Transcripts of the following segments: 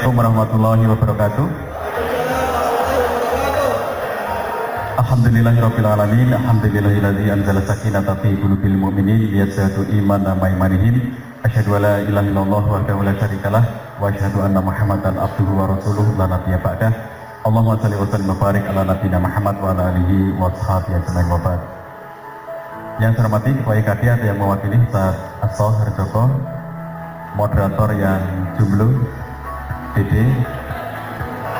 Assalamualaikum warahmatullahi wabarakatuh. Alhamdulillahirrabbilalamin. Alhamdulillahilladzi anzala sakinata fi qulubil mu'minin liyazdadu imanan ma'a imanihim. Asyhadu an la ilaha illallah wahdahu la syarikalah wa asyhadu anna Muhammadan abduhu wa rasuluhu la nabiyya ba'dah. Allahumma shalli wa sallim wa barik ala nabiyyina Muhammad wa ala alihi wa sahbihi ajmain wa ba'd. Yang saya hormati Ketua IKD atau yang mewakili Ustaz Asso Harjoko, moderator yang jumlah, Dede,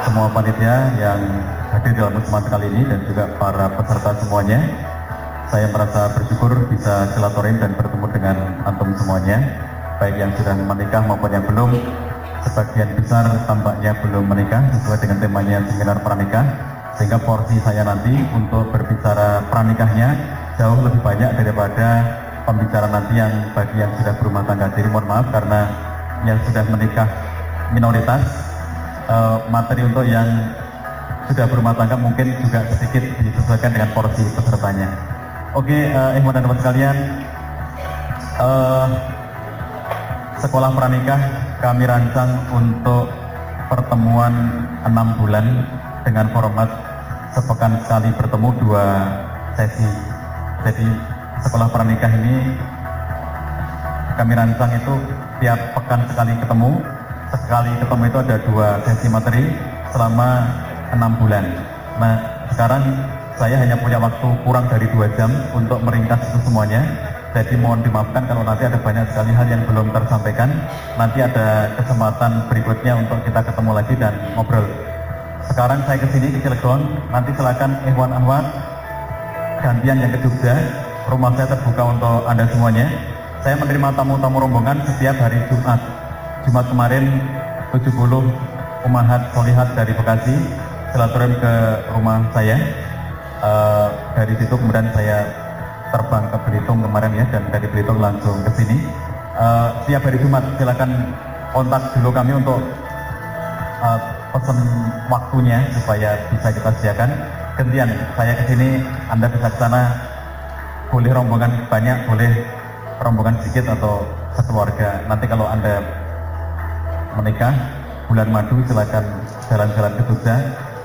semua panitia yang hadir dalam kesempatan kali ini dan juga para peserta semuanya. Saya merasa bersyukur bisa silaturahim dan bertemu dengan antum semuanya, baik yang sudah menikah maupun yang belum. Sebagian besar tampaknya belum menikah sesuai dengan temanya seminar pranikah, sehingga porsi saya nanti untuk berbicara pranikahnya jauh lebih banyak daripada pembicaraan nanti yang bagi yang sudah berumah tangga. Jadi mohon maaf karena yang sudah menikah minoritas, materi untuk yang sudah berumah tangga mungkin juga sedikit disesuaikan dengan porsi pesertanya. Oke, ikhwan dan teman sekalian, sekolah pranikah kami rancang untuk pertemuan 6 bulan dengan format sepekan sekali bertemu 2 sesi. Jadi sekolah pranikah ini kami rancang itu tiap pekan sekali ketemu. Sekali ketemu itu ada 2 sesi materi selama 6 bulan. Nah, sekarang saya hanya punya waktu kurang dari 2 jam untuk meringkas itu semuanya. Jadi mohon dimaafkan kalau nanti ada banyak sekali hal yang belum tersampaikan. Nanti ada kesempatan berikutnya untuk kita ketemu lagi dan ngobrol. Sekarang saya kesini ke Cilegon, nanti silakan ikhwan ahwat gantian yang ke Jogja. Rumah saya terbuka untuk Anda semuanya. Saya menerima tamu-tamu rombongan setiap hari Jumat. Jumat kemarin 70 umahat solihat dari Bekasi silaturahim ke rumah saya. Dari situ kemudian saya terbang ke Belitung kemarin ya, dan dari Belitung langsung ke sini. Setiap hari Jumat silakan kontak dulu kami untuk pesan waktunya supaya bisa kita sediakan. Gantian saya ke sini, Anda bisa ke sana. Boleh rombongan banyak, boleh rombongan sedikit atau sekeluarga. Nanti kalau Anda menikah bulan madu silakan jalan-jalan ke Jogja.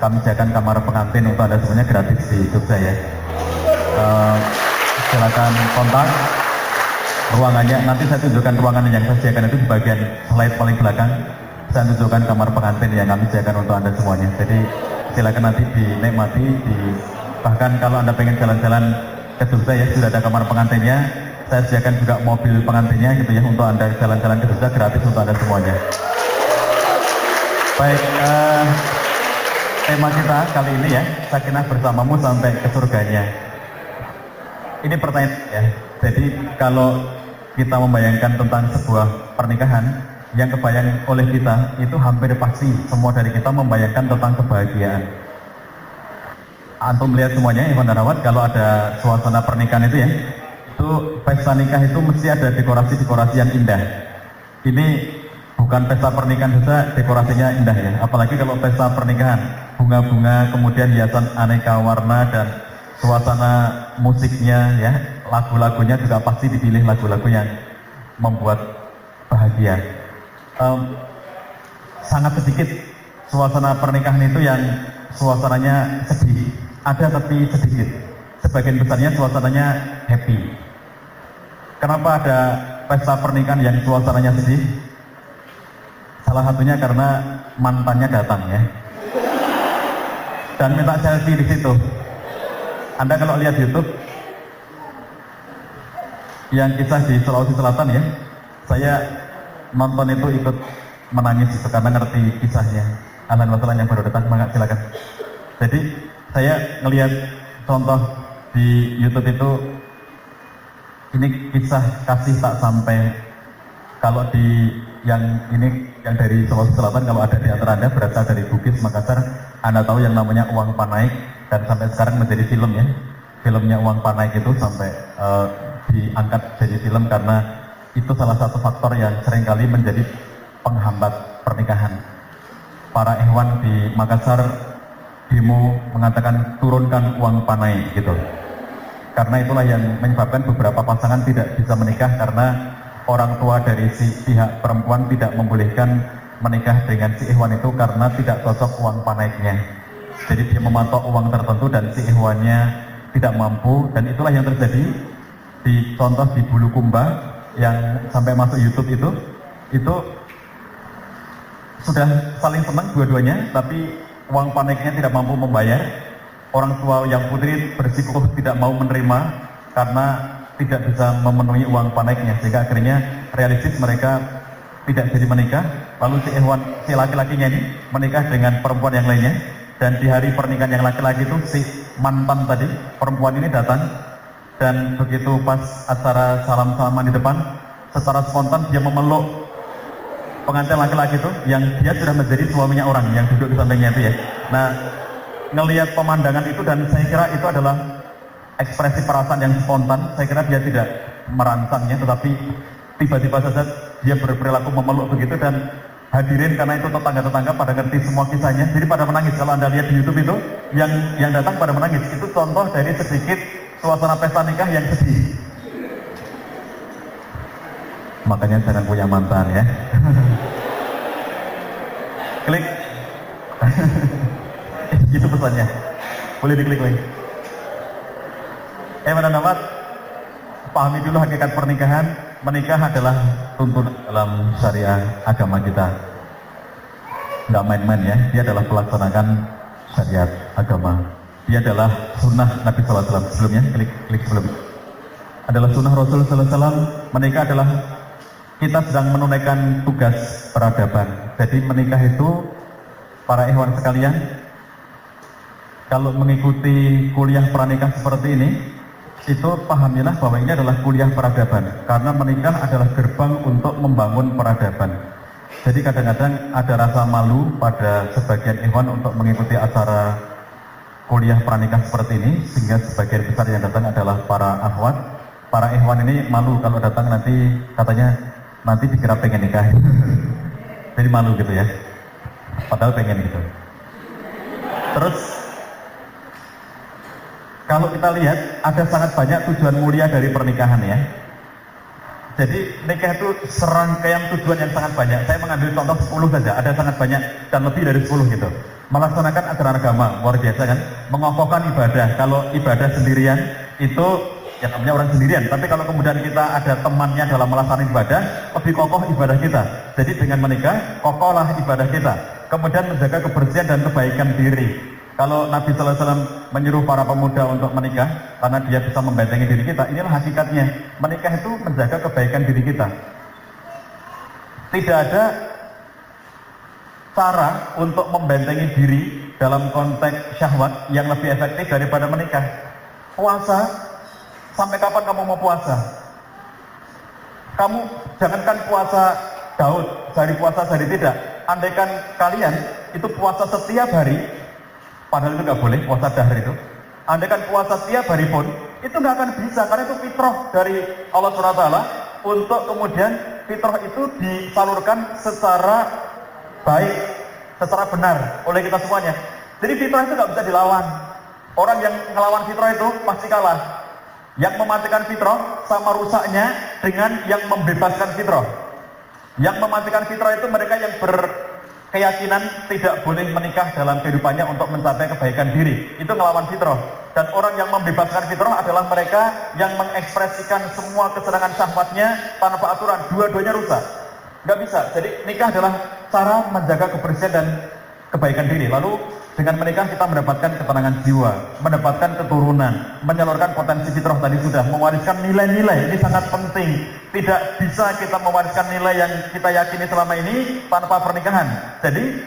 Kami sediakan kamar pengantin untuk Anda semuanya gratis di Jogja ya. Silakan kontak ruangannya. Nanti saya tunjukkan ruangan yang saya sediakan itu di bagian slide paling belakang. Saya tunjukkan kamar pengantin yang kami sediakan untuk Anda semuanya. Jadi silakan nanti dinikmati. Bahkan kalau Anda pengen jalan-jalan ke Jogja ya, sudah ada kamar pengantinnya. Saya sediakan juga mobil pengantinnya gitu ya, untuk Anda jalan-jalan ke Jogja gratis untuk Anda semuanya. Baik, tema kita kali ini ya, sakinah bersamamu sampai ke surganya. Ini pertanyaan ya. Jadi kalau kita membayangkan tentang sebuah pernikahan, yang kebayang oleh kita itu hampir pasti semua dari kita membayangkan tentang kebahagiaan. Antum melihat semuanya, Iwan dan Rawat, kalau ada suasana pernikahan itu ya, itu pesta nikah itu mesti ada dekorasi-dekorasi yang indah. Ini bukan pesta pernikahan saja dekorasinya indah ya, apalagi kalau pesta pernikahan, bunga-bunga, kemudian hiasan aneka warna dan suasana musiknya ya, lagu-lagunya juga pasti dipilih lagu-lagu yang membuat bahagia. Sangat sedikit suasana pernikahan itu yang suasananya sedih. Ada tapi sedikit. Sebagian besarnya suasananya happy. Kenapa ada pesta pernikahan yang suasananya sedih? Salah satunya karena mantannya datang ya, dan minta selfie di situ. Anda kalau lihat YouTube yang kisah di Sulawesi Selatan ya, saya nonton itu ikut menangis itu karena ngerti kisahnya. Ahlan wa sahlan yang baru datang, semangat silakan. Jadi saya ngelihat contoh di YouTube itu, ini kisah kasih tak sampai. Kalau di yang ini yang dari Sulawesi Selatan, kalau ada di antara Anda berasal dari Bugis, Makassar, Anda tahu yang namanya Uang Panaik, dan sampai sekarang menjadi film ya. Filmnya Uang Panaik itu sampai diangkat jadi film karena itu salah satu faktor yang seringkali menjadi penghambat pernikahan. Para ikhwan di Makassar demo mengatakan turunkan uang panai gitu. Karena itulah yang menyebabkan beberapa pasangan tidak bisa menikah karena orang tua dari si pihak perempuan tidak membolehkan menikah dengan si ikhwan itu karena tidak cocok uang paneknya. Jadi dia mematok uang tertentu dan si ikhwannya tidak mampu, dan itulah yang terjadi di contoh di Bulukumba yang sampai masuk YouTube itu sudah saling senang dua-duanya, tapi uang paneknya tidak mampu membayar. Orang tua yang putri bersikukuh tidak mau menerima karena tidak bisa memenuhi uang paneknya, sehingga akhirnya realistis mereka tidak jadi menikah. Lalu si ikhwan, si laki-lakinya ini menikah dengan perempuan yang lainnya, dan di hari pernikahan yang laki-laki itu si mantan tadi, perempuan ini datang, dan begitu pas acara salam-salaman di depan, secara spontan dia memeluk pengantin laki-laki itu yang dia sudah menjadi suaminya orang yang duduk di sampingnya itu ya. Nah, ngelihat pemandangan itu, dan saya kira itu adalah ekspresi perasaan yang spontan. Saya kira dia tidak merancangnya, tetapi tiba-tiba saja dia berperilaku memeluk begitu, dan hadirin karena itu tetangga-tetangga pada ngerti semua kisahnya, jadi pada menangis. Kalau Anda lihat di YouTube itu, yang datang pada menangis. Itu contoh dari sedikit suasana pesta nikah yang sedih. Makanya jangan punya mantan ya. Klik. Itu pesannya. Boleh diklik lagi. Teman-teman, pahami dulu hakikat pernikahan. Menikah adalah tuntunan dalam syariah agama kita. Nggak main-main ya. Dia adalah pelaksanakan syariat agama. Dia adalah sunnah Nabi SAW. Sebelumnya, klik sebelum. Adalah sunnah Rasul SAW. Menikah adalah kita sedang menunaikan tugas peradaban. Jadi menikah itu, para ikhwan sekalian, kalau mengikuti kuliah pranikah seperti ini, itu pahamilah bahwa ini adalah kuliah peradaban, karena menikah adalah gerbang untuk membangun peradaban. Jadi kadang-kadang ada rasa malu pada sebagian ikhwan untuk mengikuti acara kuliah pranikah seperti ini, sehingga sebagian besar yang datang adalah para akhwat. Para ikhwan ini malu kalau datang, nanti katanya nanti dikira pengen nikah. Jadi malu gitu ya, padahal pengen gitu. Terus kalau kita lihat, ada sangat banyak tujuan mulia dari pernikahan ya. Jadi nikah itu serangkaian tujuan yang sangat banyak. Saya mengambil contoh 10 saja, ada sangat banyak dan lebih dari 10 gitu. Melaksanakan ajaran agama, luar biasa kan. Mengokohkan ibadah. Kalau ibadah sendirian itu ya namanya orang sendirian, tapi kalau kemudian kita ada temannya dalam melaksanakan ibadah, lebih kokoh ibadah kita. Jadi dengan menikah, kokohlah ibadah kita. Kemudian menjaga kebersihan dan kebaikan diri. Kalau Nabi SAW menyuruh para pemuda untuk menikah, karena dia bisa membentengi diri kita, inilah hakikatnya. Menikah itu menjaga kebaikan diri kita. Tidak ada cara untuk membentengi diri dalam konteks syahwat yang lebih efektif daripada menikah. Puasa, sampai kapan kamu mau puasa? Kamu jangankan puasa Daud, sehari puasa sehari tidak. Andaikan kalian itu puasa setiap hari, padahal itu nggak boleh puasa dahar itu. Andaikan puasa setiap hari pun, itu nggak akan bisa, karena itu fitrah dari Allah SWT untuk kemudian fitrah itu disalurkan secara baik, secara benar oleh kita semuanya. Jadi fitrah itu nggak bisa dilawan. Orang yang ngelawan fitrah itu pasti kalah. Yang mematikan fitrah sama rusaknya dengan yang membebaskan fitrah. Yang mematikan fitrah itu mereka yang berkeyakinan tidak boleh menikah dalam kehidupannya untuk mencapai kebaikan diri. Itu ngelawan fitrah. Dan orang yang membebaskan fitrah adalah mereka yang mengekspresikan semua kesenangan syahwatnya tanpa aturan. Dua-duanya rusak. Nggak bisa. Jadi nikah adalah cara menjaga kebersihan dan kebaikan diri. Lalu dengan menikah kita mendapatkan ketenangan jiwa, mendapatkan keturunan, menyalurkan potensi fitrah tadi sudah, mewariskan nilai-nilai. Ini sangat penting. Tidak bisa kita mewariskan nilai yang kita yakini selama ini tanpa pernikahan. Jadi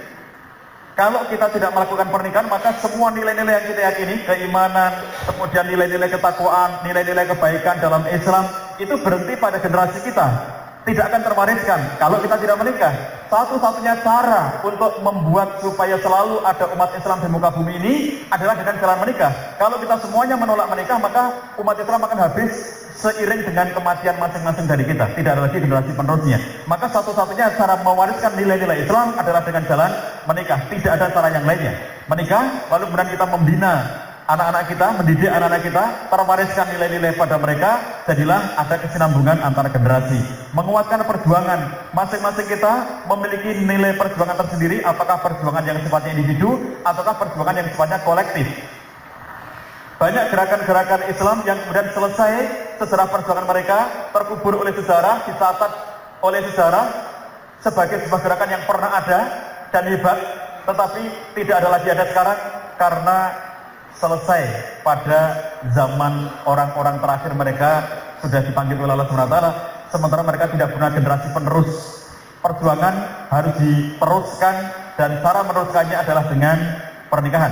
kalau kita tidak melakukan pernikahan, maka semua nilai-nilai yang kita yakini, keimanan, kemudian nilai-nilai ketakwaan, nilai-nilai kebaikan dalam Islam, itu berhenti pada generasi kita. Tidak akan terwariskan kalau kita tidak menikah. Satu-satunya cara untuk membuat supaya selalu ada umat Islam di muka bumi ini adalah dengan jalan menikah. Kalau kita semuanya menolak menikah, maka umat Islam akan habis seiring dengan kematian masing-masing dari kita. Tidak ada lagi generasi penerusnya. Maka satu-satunya cara mewariskan nilai-nilai Islam adalah dengan jalan menikah. Tidak ada cara yang lainnya. Menikah, lalu kemudian kita membina anak-anak kita, mendidik anak-anak kita, terwariskan nilai-nilai pada mereka, jadilah ada kesinambungan antar generasi. Menguatkan perjuangan, masing-masing kita memiliki nilai perjuangan tersendiri, apakah perjuangan yang sifatnya individu, ataukah perjuangan yang sifatnya kolektif. Banyak gerakan-gerakan Islam yang kemudian selesai sejarah perjuangan mereka, terkubur oleh sejarah, dicatat oleh sejarah, sebagai sebuah gerakan yang pernah ada dan hebat, tetapi tidak ada lagi ada sekarang, karena selesai pada zaman orang-orang terakhir mereka sudah dipanggil oleh Allah SWT, sementara mereka tidak punya generasi penerus. Perjuangan harus diteruskan dan cara meneruskannya adalah dengan pernikahan.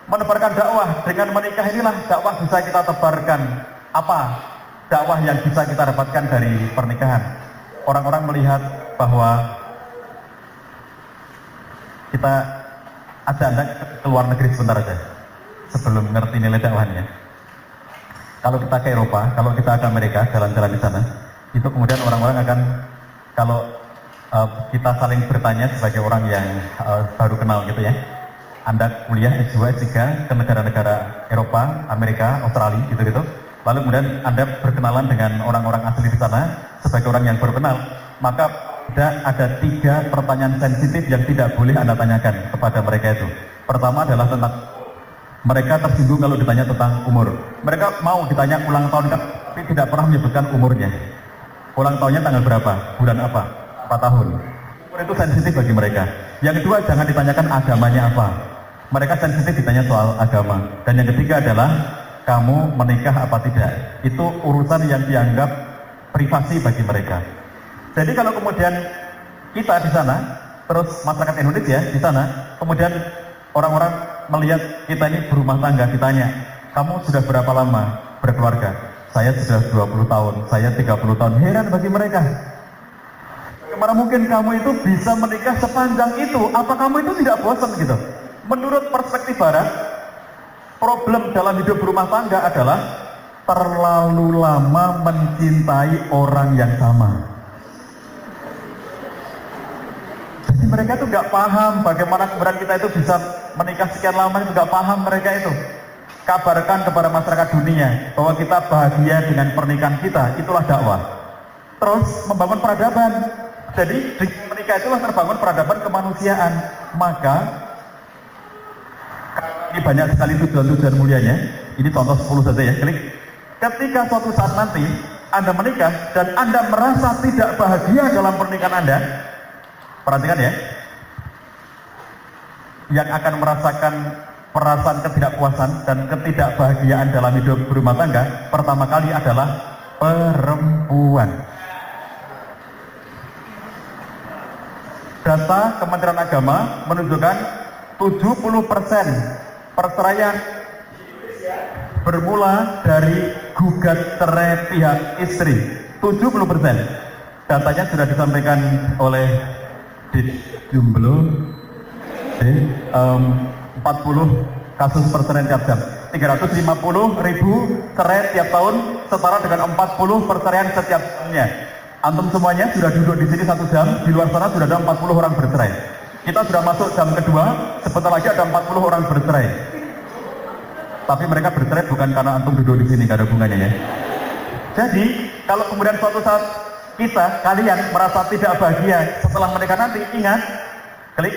Menebarkan dakwah dengan menikah, inilah dakwah bisa kita tebarkan. Apa dakwah yang bisa kita dapatkan dari pernikahan? Orang-orang melihat bahwa kita ajak Anda ke luar negeri sebentar aja sebelum ngerti nilai dakwahnya. Kalau kita ke Eropa, kalau kita ke Amerika, jalan-jalan di sana, itu kemudian orang-orang akan, kalau kita saling bertanya sebagai orang yang baru kenal gitu ya, Anda kuliah S2, S3 ke negara-negara Eropa, Amerika, Australia gitu-gitu, lalu kemudian Anda berkenalan dengan orang-orang asli di sana sebagai orang yang baru kenal, maka ada 3 pertanyaan sensitif yang tidak boleh Anda tanyakan kepada mereka itu. Pertama adalah tentang, mereka tersinggung kalau ditanya tentang umur. Mereka mau ditanya ulang tahun, tapi tidak pernah menyebutkan umurnya. Ulang tahunnya tanggal berapa, bulan apa, 4 tahun. Umur itu sensitif bagi mereka. Yang kedua, jangan ditanyakan agamanya apa. Mereka sensitif ditanya soal agama. Dan yang ketiga adalah, kamu menikah apa tidak. Itu urusan yang dianggap privasi bagi mereka. Jadi kalau kemudian kita di sana, terus masyarakat Indonesia di sana, kemudian orang-orang melihat kita ini berumah tangga, ditanya, kamu sudah berapa lama berkeluarga? Saya sudah 20 tahun, saya 30 tahun. Heran bagi mereka. Bagaimana mungkin kamu itu bisa menikah sepanjang itu? Apa kamu itu tidak bosan gitu? Menurut perspektif Barat, problem dalam hidup berumah tangga adalah terlalu lama mencintai orang yang sama. Jadi mereka itu nggak paham bagaimana kemudian kita itu bisa menikah sekian lama, itu nggak paham mereka itu. Kabarkan kepada masyarakat dunia bahwa kita bahagia dengan pernikahan kita, itulah dakwah. Terus membangun peradaban. Jadi di menikah itulah terbangun peradaban kemanusiaan. Maka ini banyak sekali tujuan-tujuan mulianya. Ini contoh 10 saja ya, klik. Ketika suatu saat nanti Anda menikah dan Anda merasa tidak bahagia dalam pernikahan Anda, perhatikan ya, yang akan merasakan perasaan ketidakpuasan dan ketidakbahagiaan dalam hidup berumah tangga pertama kali adalah perempuan. Data Kementerian Agama menunjukkan 70% perceraian bermula dari gugat cerai pihak istri. 70%. Datanya sudah disampaikan oleh Jomblo, 40 kasus perceraian tiap jam, 350.000 cerai tiap tahun, setara dengan 40 perceraian setiap tahunnya. Antum semuanya sudah duduk di sini 1 jam, di luar sana sudah ada 40 orang bercerai. Kita sudah masuk jam kedua, sebentar lagi ada 40 orang bercerai. Tapi mereka bercerai bukan karena antum duduk di sini, gak ada hubungannya ya. Jadi kalau kemudian suatu saat kalian merasa tidak bahagia setelah menikah nanti, ingat, klik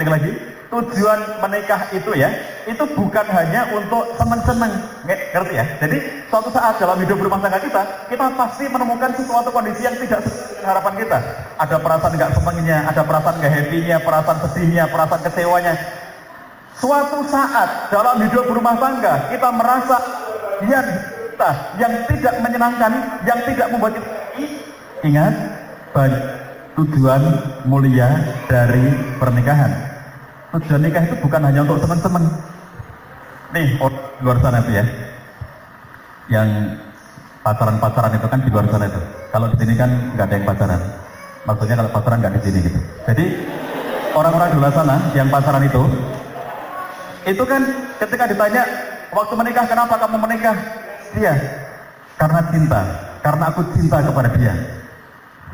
lagi, tujuan menikah itu ya, itu bukan hanya untuk seneng-seneng, ngerti ya? Jadi suatu saat dalam hidup rumah tangga kita pasti menemukan sesuatu kondisi yang tidak sesuai dengan harapan kita. Ada perasaan nggak senengnya, ada perasaan nggak happy-nya, perasaan sedihnya, perasaan kecewanya. Suatu saat dalam hidup rumah tangga kita merasa yang tidak menyenangkan, yang tidak membuat kita, ingat, tujuan mulia dari pernikahan. Tujuan nikah itu bukan hanya untuk seneng-seneng. Nih, di luar sana itu ya, yang pacaran-pacaran itu kan di luar sana itu. Kalau di sini kan nggak ada yang pacaran. Maksudnya kalau pacaran nggak di sini gitu. Jadi orang-orang di luar sana yang pacaran itu kan ketika ditanya waktu menikah, kenapa kamu menikah? Dia, karena cinta, karena aku cinta kepada dia.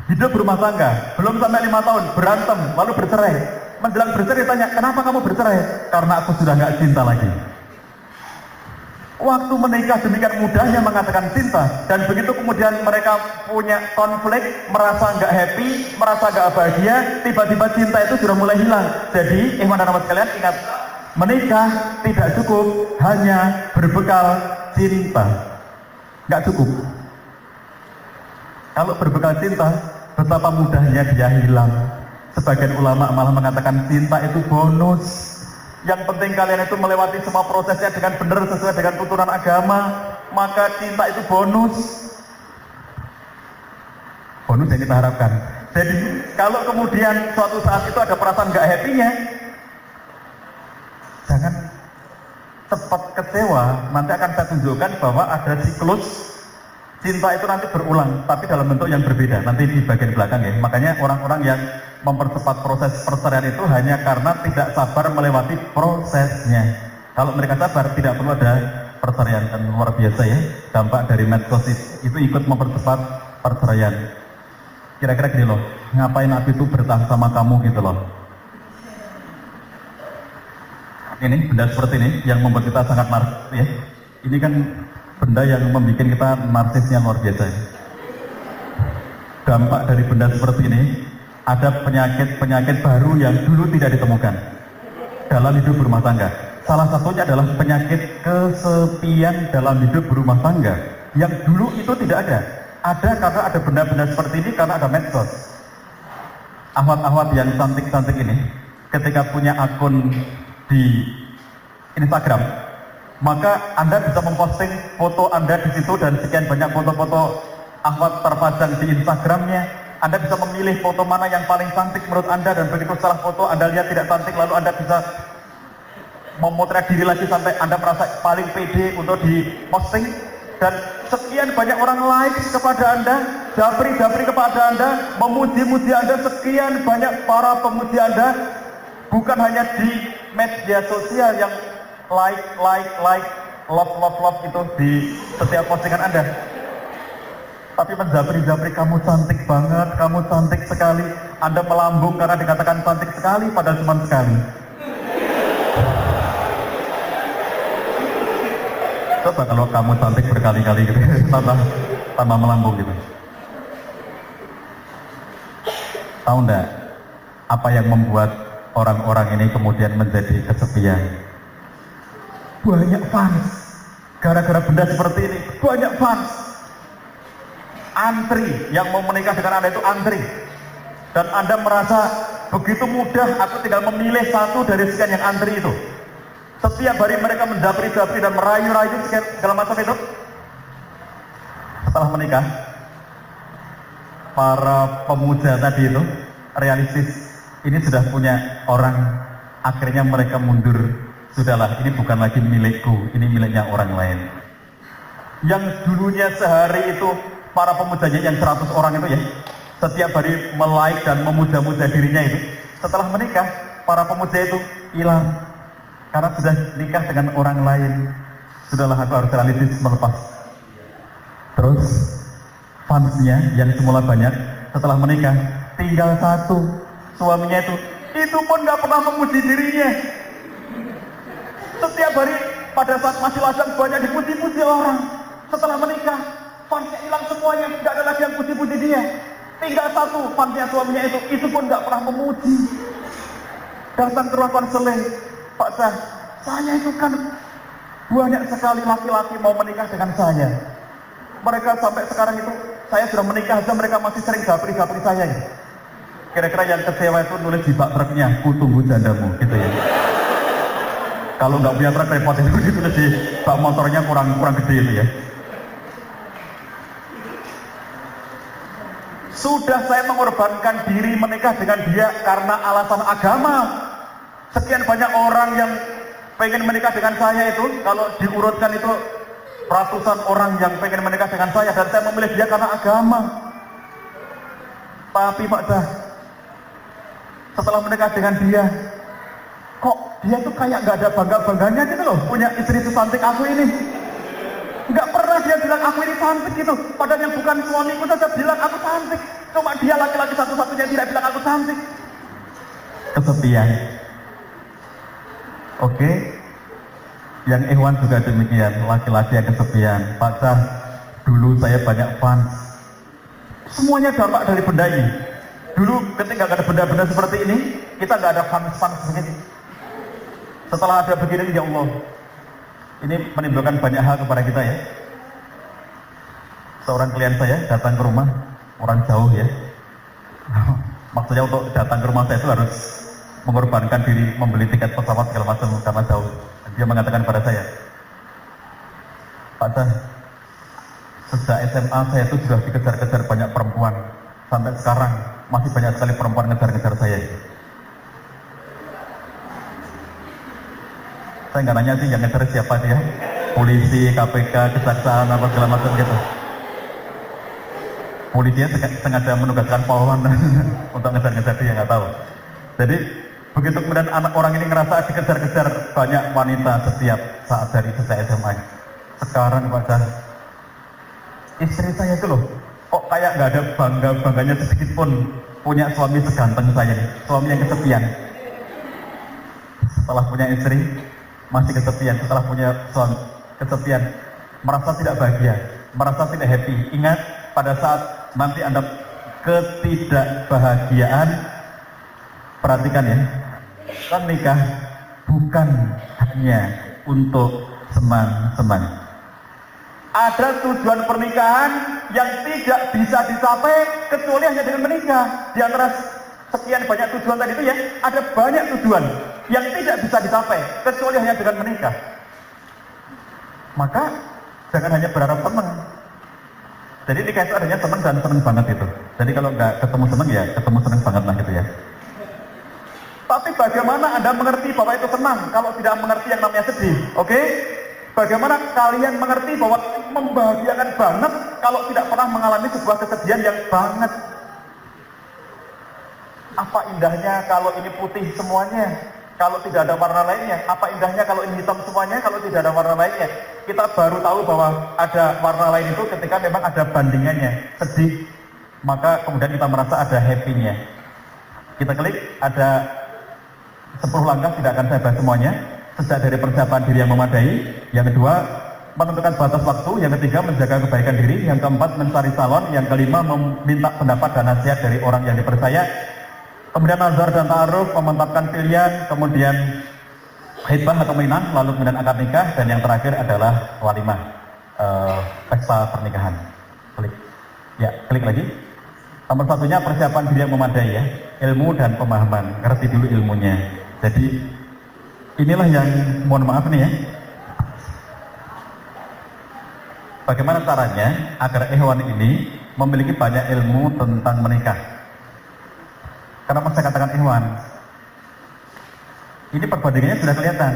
Hidup berumah tangga, belum sampai 5 tahun, berantem, lalu bercerai. Menjelang bercerai ditanya, kenapa kamu bercerai? Karena aku sudah nggak cinta lagi. Waktu menikah demikian mudahnya mengatakan cinta, dan begitu kemudian mereka punya konflik, merasa nggak happy, merasa nggak bahagia, tiba-tiba cinta itu sudah mulai hilang. Jadi, ikhwan dan akhwat sekalian, ingat, menikah tidak cukup hanya berbekal cinta, nggak cukup. Kalau berbekal cinta, betapa mudahnya dia hilang. Sebagian ulama malah mengatakan cinta itu bonus. Yang penting kalian itu melewati semua prosesnya dengan benar sesuai dengan tuntunan agama, maka cinta itu bonus. Bonus yang kita harapkan. Jadi kalau kemudian suatu saat itu ada perasaan nggak happy-nya, jangan cepat kecewa. Nanti akan saya tunjukkan bahwa ada siklus cinta itu nanti berulang, tapi dalam bentuk yang berbeda. Nanti di bagian belakang ya. Makanya orang-orang yang mempercepat proses perceraian itu hanya karena tidak sabar melewati prosesnya. Kalau mereka sabar, tidak perlu ada perceraian. Dan luar biasa ya, dampak dari medsos itu ikut mempercepat perceraian. Kira-kira gini loh, ngapain aku itu bertahan sama kamu gitu loh. Ini benda seperti ini yang membuat kita sangat narsis ya. Ini kan benda yang membuat kita narsisnya luar biasa ya. Dampak dari benda seperti ini, ada penyakit-penyakit baru yang dulu tidak ditemukan dalam hidup berumah tangga. Salah satunya adalah penyakit kesepian dalam hidup berumah tangga yang dulu itu tidak ada. Ada karena ada benda-benda seperti ini, karena ada medsos. Ahwat-ahwat yang cantik-cantik ini, ketika punya akun di Instagram, maka Anda bisa memposting foto Anda di situ dan sekian banyak foto-foto ahwat terpajang di Instagramnya. Anda bisa memilih foto mana yang paling cantik menurut Anda, dan begitu setelah foto Anda lihat tidak cantik, lalu Anda bisa memotret diri lagi sampai Anda merasa paling pede untuk di-posting, dan sekian banyak orang like kepada Anda, japri-japri kepada Anda, memuji-muji Anda, sekian banyak para pemuji Anda, bukan hanya di media sosial yang like, love itu di setiap postingan Anda, tapi menjapri-japri, kamu cantik banget, kamu cantik sekali. Anda melambung karena dikatakan cantik sekali, padahal cuma sekali. Coba kalau kamu cantik berkali-kali gitu, tambah melambung gitu. Tahu enggak apa yang membuat orang-orang ini kemudian menjadi kesepian? Banyak fans. Gara-gara benda seperti ini, banyak fans. Antri, yang mau menikah dengan Anda itu antri, dan Anda merasa begitu mudah, aku tinggal memilih satu dari sekian yang antri itu. Setiap hari mereka menjapri-japri dan merayu-rayu segala macam itu. Setelah menikah, para pemuja tadi itu realistis, ini sudah punya orang, akhirnya mereka mundur. Sudahlah, ini bukan lagi milikku, ini miliknya orang lain. Yang dulunya sehari itu para pemujanya yang 100 orang itu ya, setiap hari melike dan memuja-muja dirinya itu, setelah menikah, para pemuja itu hilang karena sudah nikah dengan orang lain. Sudahlah, aku harus realistis, melepas. Terus fansnya yang semula banyak, setelah menikah tinggal satu, suaminya itu pun gak pernah memuji dirinya. Setiap hari pada saat masih lajang banyak dipuji-puji orang. Setelah menikah, fansnya hilang semuanya, nggak ada lagi yang puji-puji dia. Tinggal satu, fansnya suaminya itu pun nggak pernah memuji. Datang ke ruang konseling, Pak Syah, saya itu kan banyak sekali laki-laki mau menikah dengan saya. Mereka sampai sekarang itu, saya sudah menikah aja mereka masih sering japri-japri saya. Kira-kira yang kecewa itu nulis di bak truknya, ku tunggu jandamu, gitu ya. Kalau nggak punya truk repot itu ditulis di bak motornya kurang gede itu ya. Sudah saya mengorbankan diri menikah dengan dia karena alasan agama. Sekian banyak orang yang pengen menikah dengan saya itu, kalau diurutkan itu ratusan orang yang pengen menikah dengan saya, dan saya memilih dia karena agama. Tapi Pak Syah, setelah menikah dengan dia, kok dia tuh kayak nggak ada bangga-bangganya gitu loh, punya istri secantik aku ini. Nggak pernah dia bilang aku ini cantik gitu, padahal yang bukan suamiku saja bilang aku cantik. Cuma dia laki-laki satu-satunya tidak bilang aku cantik. Kesepian. Oke. Yang ikhwan juga demikian, laki-laki yang kesepian. Pak Cah, dulu saya banyak fans. Semuanya dampak dari benda ini. Dulu ketika nggak ada benda-benda seperti ini, kita nggak ada fans begini. Setelah ada begini, ya Allah, ini menimbulkan banyak hal kepada kita ya. Seorang klien saya datang ke rumah, orang jauh ya. Maksudnya untuk datang ke rumah saya itu harus mengorbankan diri, membeli tiket pesawat segala macam karena jauh. Dia mengatakan pada saya, Pak Cah, sejak SMA saya itu sudah dikejar-kejar banyak perempuan. Sampai sekarang masih banyak sekali perempuan ngejar-ngejar saya. Saya nggak nanya sih yang ngejar siapa dia, polisi, KPK, kejaksaan, apa segala macam gitu. Polisinya sengaja menugaskan polwan untuk ngejar-ngejar dia, nggak tahu. Jadi begitu kemudian anak orang ini ngerasa dikejar-kejar banyak wanita setiap saat dari sejak SMA. Sekarang Pak Cah, istri saya itu loh, kok kayak nggak ada bangga-bangganya sedikit pun punya suami seganteng saya, suami yang kesepian. Setelah punya istri masih kesepian, setelah punya suami kesepian, merasa tidak bahagia, merasa tidak happy. Ingat, pada saat nanti Anda ketidakbahagiaan, perhatikan ya, kan nikah bukan hanya untuk senang-senang. Ada tujuan pernikahan yang tidak bisa dicapai kecuali hanya dengan menikah. Di antara sekian banyak tujuan tadi itu ya, ada banyak tujuan yang tidak bisa dicapai kecuali hanya dengan menikah. Maka jangan hanya berharap senang. Jadi nikah itu adanya senang dan senang banget itu. Jadi kalau nggak ketemu senang ya ketemu senang banget lah gitu ya. Tapi bagaimana Anda mengerti bahwa itu senang kalau tidak mengerti yang namanya sedih? Oke? Bagaimana kalian mengerti bahwa membahagiakan banget kalau tidak pernah mengalami sebuah kesedihan yang banget? Apa indahnya kalau ini putih semuanya, kalau tidak ada warna lainnya? Apa indahnya kalau ini hitam semuanya, kalau tidak ada warna lainnya? Kita baru tahu bahwa ada warna lain itu ketika memang ada bandingannya, sedih. Maka kemudian kita merasa ada happy-nya. Kita klik, ada 10 langkah, tidak akan saya bahas semuanya. Sejak dari persiapan diri yang memadai. Yang kedua, menentukan batas waktu. Yang ketiga, menjaga kebaikan diri. Yang keempat, mencari calon. Yang kelima, meminta pendapat dan nasihat dari orang yang dipercaya. Kemudian nazar dan ta'aruf, memantapkan pilihan. Kemudian khitbah atau minah, lalu kemudian akad nikah. Dan yang terakhir adalah walimah, pesta pernikahan. Klik. Ya, klik lagi. Nomor satunya persiapan diri yang memadai ya. Ilmu dan pemahaman. Ngerti dulu ilmunya. Jadi inilah yang mohon maaf nih ya. Bagaimana caranya agar ikhwan ini memiliki banyak ilmu tentang menikah? Kenapa saya katakan ikhwan? Ini perbandingannya sudah kelihatan.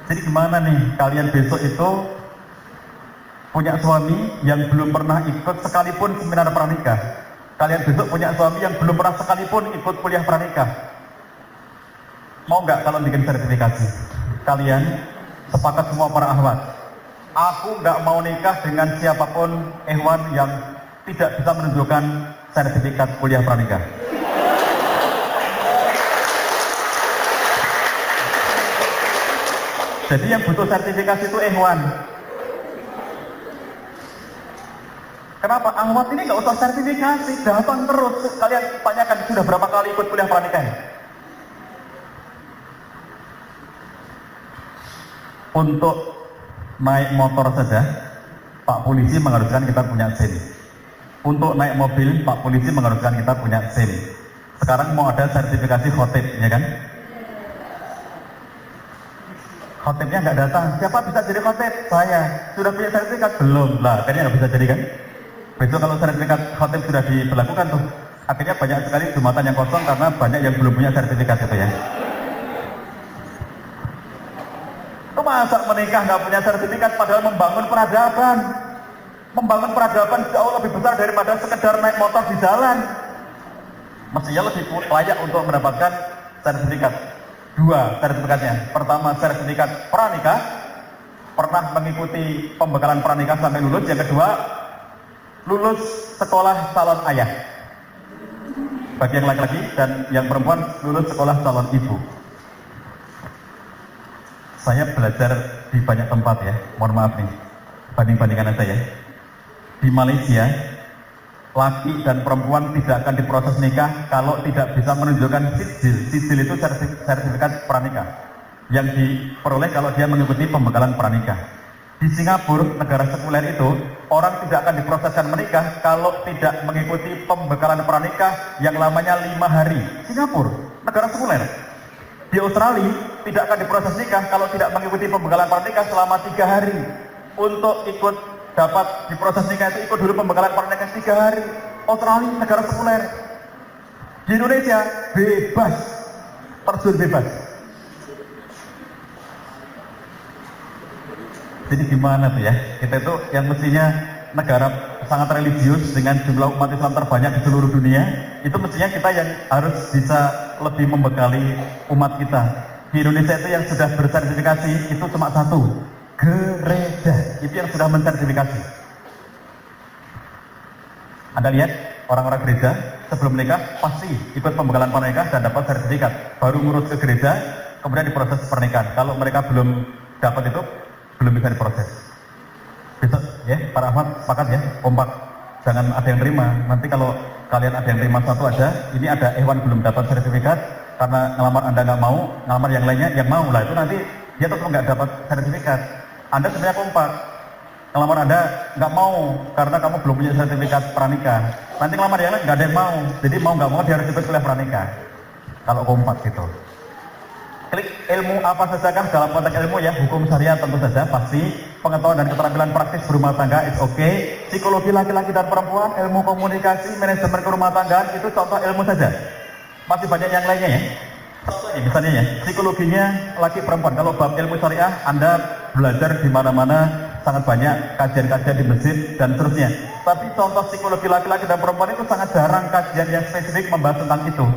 Jadi gimana nih kalian besok itu punya suami yang belum pernah ikut sekalipun seminar pranikah. Kalian besok punya suami yang belum pernah sekalipun ikut kuliah pranikah. Mau nggak kalau bikin sertifikasi? Kalian sepakat semua para ahwat. Aku nggak mau nikah dengan siapapun ikhwan yang tidak bisa menunjukkan sertifikat kuliah pranikah. Jadi yang butuh sertifikasi itu ikhwan. Kenapa? Ahwat ini nggak usah sertifikasi, datang terus. Kalian tanyakan sudah berapa kali ikut kuliah pranikah? Untuk naik motor saja, Pak Polisi mengharuskan kita punya SIM. Untuk naik mobil, Pak Polisi mengharuskan kita punya SIM. Sekarang mau ada sertifikasi khotib, ya kan? Khotibnya nggak datang. Siapa bisa jadi khotib? Saya. Sudah punya sertifikat? Belum. Lah, akhirnya nggak bisa jadi kan? Besok kalau sertifikat khotib sudah diberlakukan tuh, akhirnya banyak sekali jumatan yang kosong karena banyak yang belum punya sertifikat itu ya. Itu masa menikah nggak punya sertifikat padahal membangun peradaban. Membangun peradaban jauh lebih besar daripada sekedar naik motor di jalan. Mestinya lebih layak untuk mendapatkan sertifikat. 2 sertifikatnya. Pertama, sertifikat pranikah, pernah mengikuti pembekalan pranikah sampai lulus. Yang kedua, lulus sekolah calon ayah. Bagi yang laki-laki dan yang perempuan lulus sekolah calon ibu. saya belajar di banyak tempat ya, mohon maaf nih, banding-bandingkan aja ya. Di Malaysia, laki dan perempuan tidak akan diproses nikah kalau tidak bisa menunjukkan sijil. Sijil itu sertifikat pranikah yang diperoleh kalau dia mengikuti pembekalan pranikah. Di Singapura, negara sekuler itu, orang tidak akan diproseskan menikah kalau tidak mengikuti pembekalan pranikah yang lamanya 5 hari. Singapura, negara sekuler. Di Australia, tidak akan diproses nikah kalau tidak mengikuti pembekalan pranikah selama 3 hari. Untuk ikut dapat diproses nikah itu ikut dulu pembekalan pranikah 3 hari. Australia, negara sekuler. Di Indonesia, bebas, terjun bebas. Jadi gimana tuh ya, kita itu yang mestinya negara sangat religius dengan jumlah umat Islam terbanyak di seluruh dunia, itu mestinya kita yang harus bisa lebih membekali umat kita. Di Indonesia itu yang sudah bersertifikasi itu cuma satu, gereja, itu yang sudah mensertifikasi. Anda lihat orang-orang gereja sebelum menikah pasti ikut pembekalan pranikah dan dapat sertifikat, baru ngurus ke gereja, kemudian diproses pernikahan. Kalau mereka belum dapat itu, belum bisa diproses. Besok ya, para ahmad sepakat ya, kompak. Jangan ada yang terima. Nanti kalau kalian ada yang terima satu aja, ini ada Ewan belum dapat sertifikat, karena ngelamar Anda nggak mau, ngelamar yang lainnya yang mau lah, itu nanti dia tetap nggak dapat sertifikat. Anda sebenarnya kompak. Ngelamar Anda nggak mau, karena kamu belum punya sertifikat pranikah. Nanti ngelamar yang lain nggak ada yang mau. Jadi mau nggak mau dia harus ikut kuliah pranikah. Kalau kompak gitu. Klik ilmu apa saja kan dalam konteks ilmu ya, hukum syariat tentu saja pasti, pengetahuan dan keterampilan praktis berumah tangga it's okay, psikologi laki-laki dan perempuan, ilmu komunikasi, manajemen kerumah tanggaan itu contoh ilmu saja. Masih banyak yang lainnya ya. Ini misalnya ya, psikologinya laki perempuan. Kalau bab ilmu syariah Anda belajar di mana-mana, sangat banyak kajian-kajian di masjid dan seterusnya. Tapi contoh psikologi laki-laki dan perempuan itu sangat jarang kajian yang spesifik membahas tentang itu.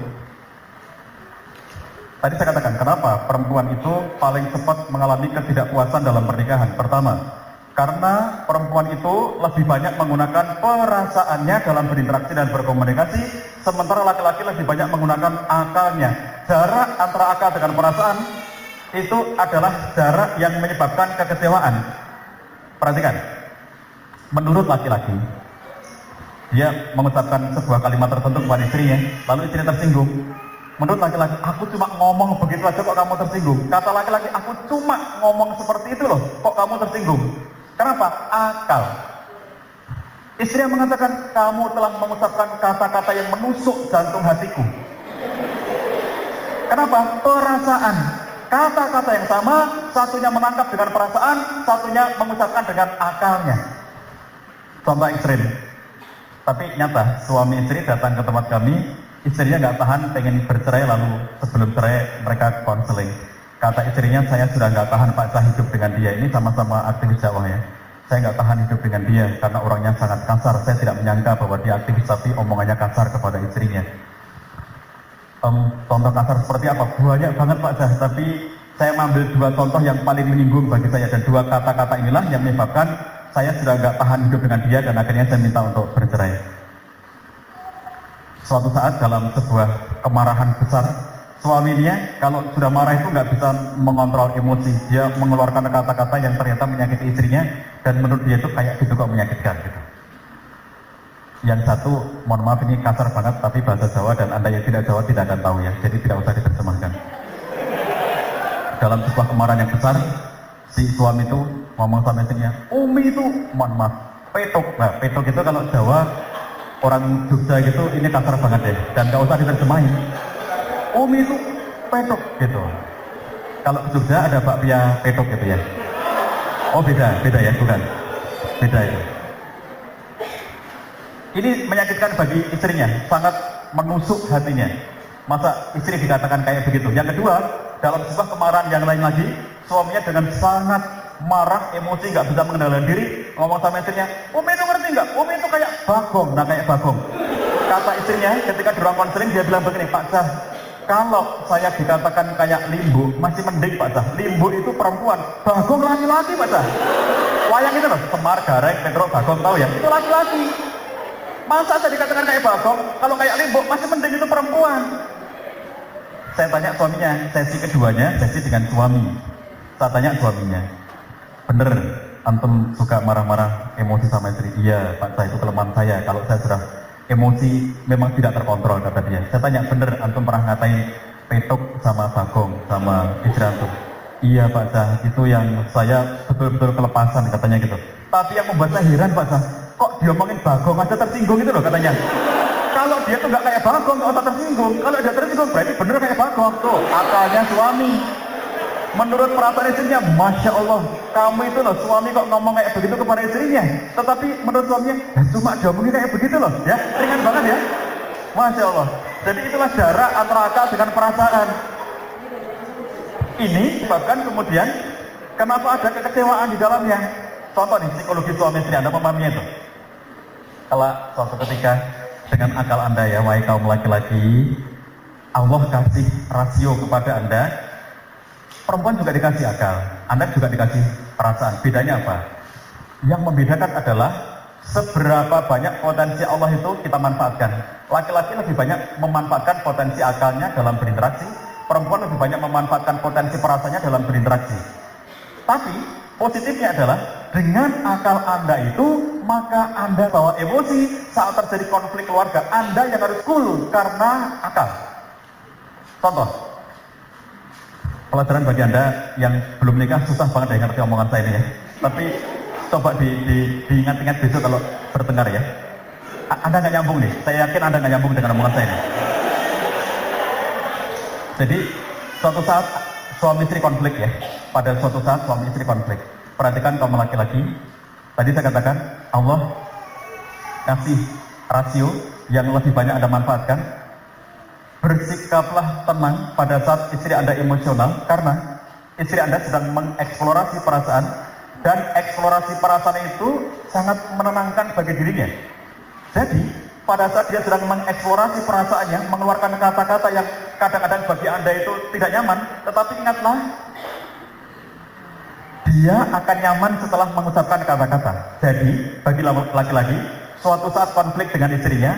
Tadi saya katakan, kenapa perempuan itu paling cepat mengalami ketidakpuasan dalam pernikahan? Pertama, karena perempuan itu lebih banyak menggunakan perasaannya dalam berinteraksi dan berkomunikasi, sementara laki-laki lebih banyak menggunakan akalnya. Jarak antara akal dengan perasaan itu adalah jarak yang menyebabkan kekecewaan. Perhatikan, menurut laki-laki, dia mengucapkan sebuah kalimat tertentu kepada istrinya, lalu istrinya tersinggung. Menurut laki-laki, aku cuma ngomong begitu aja kok kamu tersinggung. Kata laki-laki, aku cuma ngomong seperti itu loh, kok kamu tersinggung. Kenapa? Akal. Istri yang mengatakan, kamu telah mengucapkan kata-kata yang menusuk jantung hatiku. Kenapa? Perasaan. Kata-kata yang sama, satunya menangkap dengan perasaan, satunya mengucapkan dengan akalnya. Contoh ekstrim. Tapi nyata, suami istri datang ke tempat kami, istrinya nggak tahan, pengen bercerai, lalu sebelum cerai mereka konseling. Kata istrinya, saya sudah nggak tahan Pak Cah hidup dengan dia. Ini sama-sama aktivis dakwah ya. Saya nggak tahan hidup dengan dia karena orangnya sangat kasar. Saya tidak menyangka bahwa dia aktivis tapi omongannya kasar kepada istrinya. Contoh kasar seperti apa? Banyak banget Pak Cah, tapi saya mengambil 2 contoh yang paling menyinggung bagi saya, dan 2 kata-kata inilah yang menyebabkan saya sudah nggak tahan hidup dengan dia dan akhirnya saya minta untuk bercerai. Suatu saat dalam sebuah kemarahan besar, suaminya kalau sudah marah itu nggak bisa mengontrol emosi, dia mengeluarkan kata-kata yang ternyata menyakiti istrinya, dan menurut dia itu kayak gitu kok menyakitkan gitu. Yang satu, mohon maaf ini kasar banget, tapi bahasa Jawa dan Anda yang tidak Jawa tidak akan tahu ya, jadi tidak usah diterjemahkan. Dalam sebuah kemarahan yang besar, si suami itu ngomong sama istrinya, Umi itu, mohon maaf, petok. Nah, petok itu kalau Jawa, orang Jogja gitu, ini kasar banget deh, dan gak usah diterjemahin. Umi itu petok gitu. Kalau di Jogja ada bakpia petok gitu ya. Oh beda ya, bukan. Beda itu. Ini menyakitkan bagi istrinya, sangat menusuk hatinya. Masa istri dikatakan kayak begitu. Yang kedua, dalam sebuah kemarahan yang lain lagi, suaminya dengan sangat marah, emosi, nggak bisa mengendalikan diri, ngomong sama istrinya, Umi itu ngerti nggak? Umi itu kayak Bagong. Nah kayak Bagong. Kata istrinya ketika di ruang konseling, dia bilang begini, Pak Cah, kalau saya dikatakan kayak Limbo, masih mending Pak Cah. Limbo itu perempuan, Bagong laki-laki Pak Cah. Wayang itu loh, Semar, Gareng, Petro, Bagong, tahu ya? Itu laki-laki. Masa saya dikatakan kayak Bagong, kalau kayak Limbo masih mending itu perempuan. Saya tanya suaminya, sesi keduanya, sesi dengan suami. Saya tanya suaminya, bener antum suka marah-marah emosi sama istri? Iya Pak, saya itu kelemahan saya. Kalau saya sudah emosi memang tidak terkontrol, kata dia. Saya tanya, bener antum pernah ngatain Petuk sama Bagong sama istri antum? Iya Pak Cah, itu yang saya betul-betul kelepasan, katanya gitu. Tapi yang membuat saya heran Pak Cah, kok diomongin Bagong aja tersinggung itu loh, katanya. Kalau dia tuh nggak kayak Bagong, nggak usah tersinggung. Kalau dia tersinggung, berarti bener kayak Bagong. Tuh, akalnya suami. Menurut perasaan istrinya, Masya Allah, kamu itu loh, suami kok ngomong kayak begitu kepada istrinya. Tetapi menurut suaminya, ya cuma diomongin kayak begitu loh, ya, ringan banget ya. Masya Allah. Jadi itulah jarak antara akal dengan perasaan. Ini bahkan kemudian, kenapa ada kekecewaan di dalamnya? Contoh nih, psikologi suami istri, Anda memahaminya itu. Kalau suatu ketika, dengan akal Anda ya, wahai kaum laki-laki, Allah kasih rasio kepada Anda. Perempuan juga dikasih akal, Anda juga dikasih perasaan. Bedanya apa? Yang membedakan adalah seberapa banyak potensi Allah itu kita manfaatkan. Laki-laki lebih banyak memanfaatkan potensi akalnya dalam berinteraksi, perempuan lebih banyak memanfaatkan potensi perasaannya dalam berinteraksi. Tapi positifnya adalah dengan akal Anda itu, maka Anda bawa emosi saat terjadi konflik keluarga. Anda yang harus cool karena akal. Contoh, pelajaran bagi Anda yang belum nikah susah banget ya ngerti omongan saya ini ya. Tapi coba diingat-ingat besok kalau bertengkar ya. Anda nggak nyambung nih. Saya yakin Anda nggak nyambung dengan omongan saya ini. Jadi suatu saat suami istri konflik ya. Pada suatu saat suami istri konflik. Perhatikan kaum laki-laki. Tadi saya katakan Allah kasih rasio yang lebih banyak Anda manfaatkan. Bersikaplah tenang pada saat istri Anda emosional, karena istri Anda sedang mengeksplorasi perasaan, dan eksplorasi perasaan itu sangat menenangkan bagi dirinya. Jadi, pada saat dia sedang mengeksplorasi perasaannya, mengeluarkan kata-kata yang kadang-kadang bagi Anda itu tidak nyaman, tetapi ingatlah, dia akan nyaman setelah mengucapkan kata-kata. Jadi, bagi laki-laki, suatu saat konflik dengan istrinya,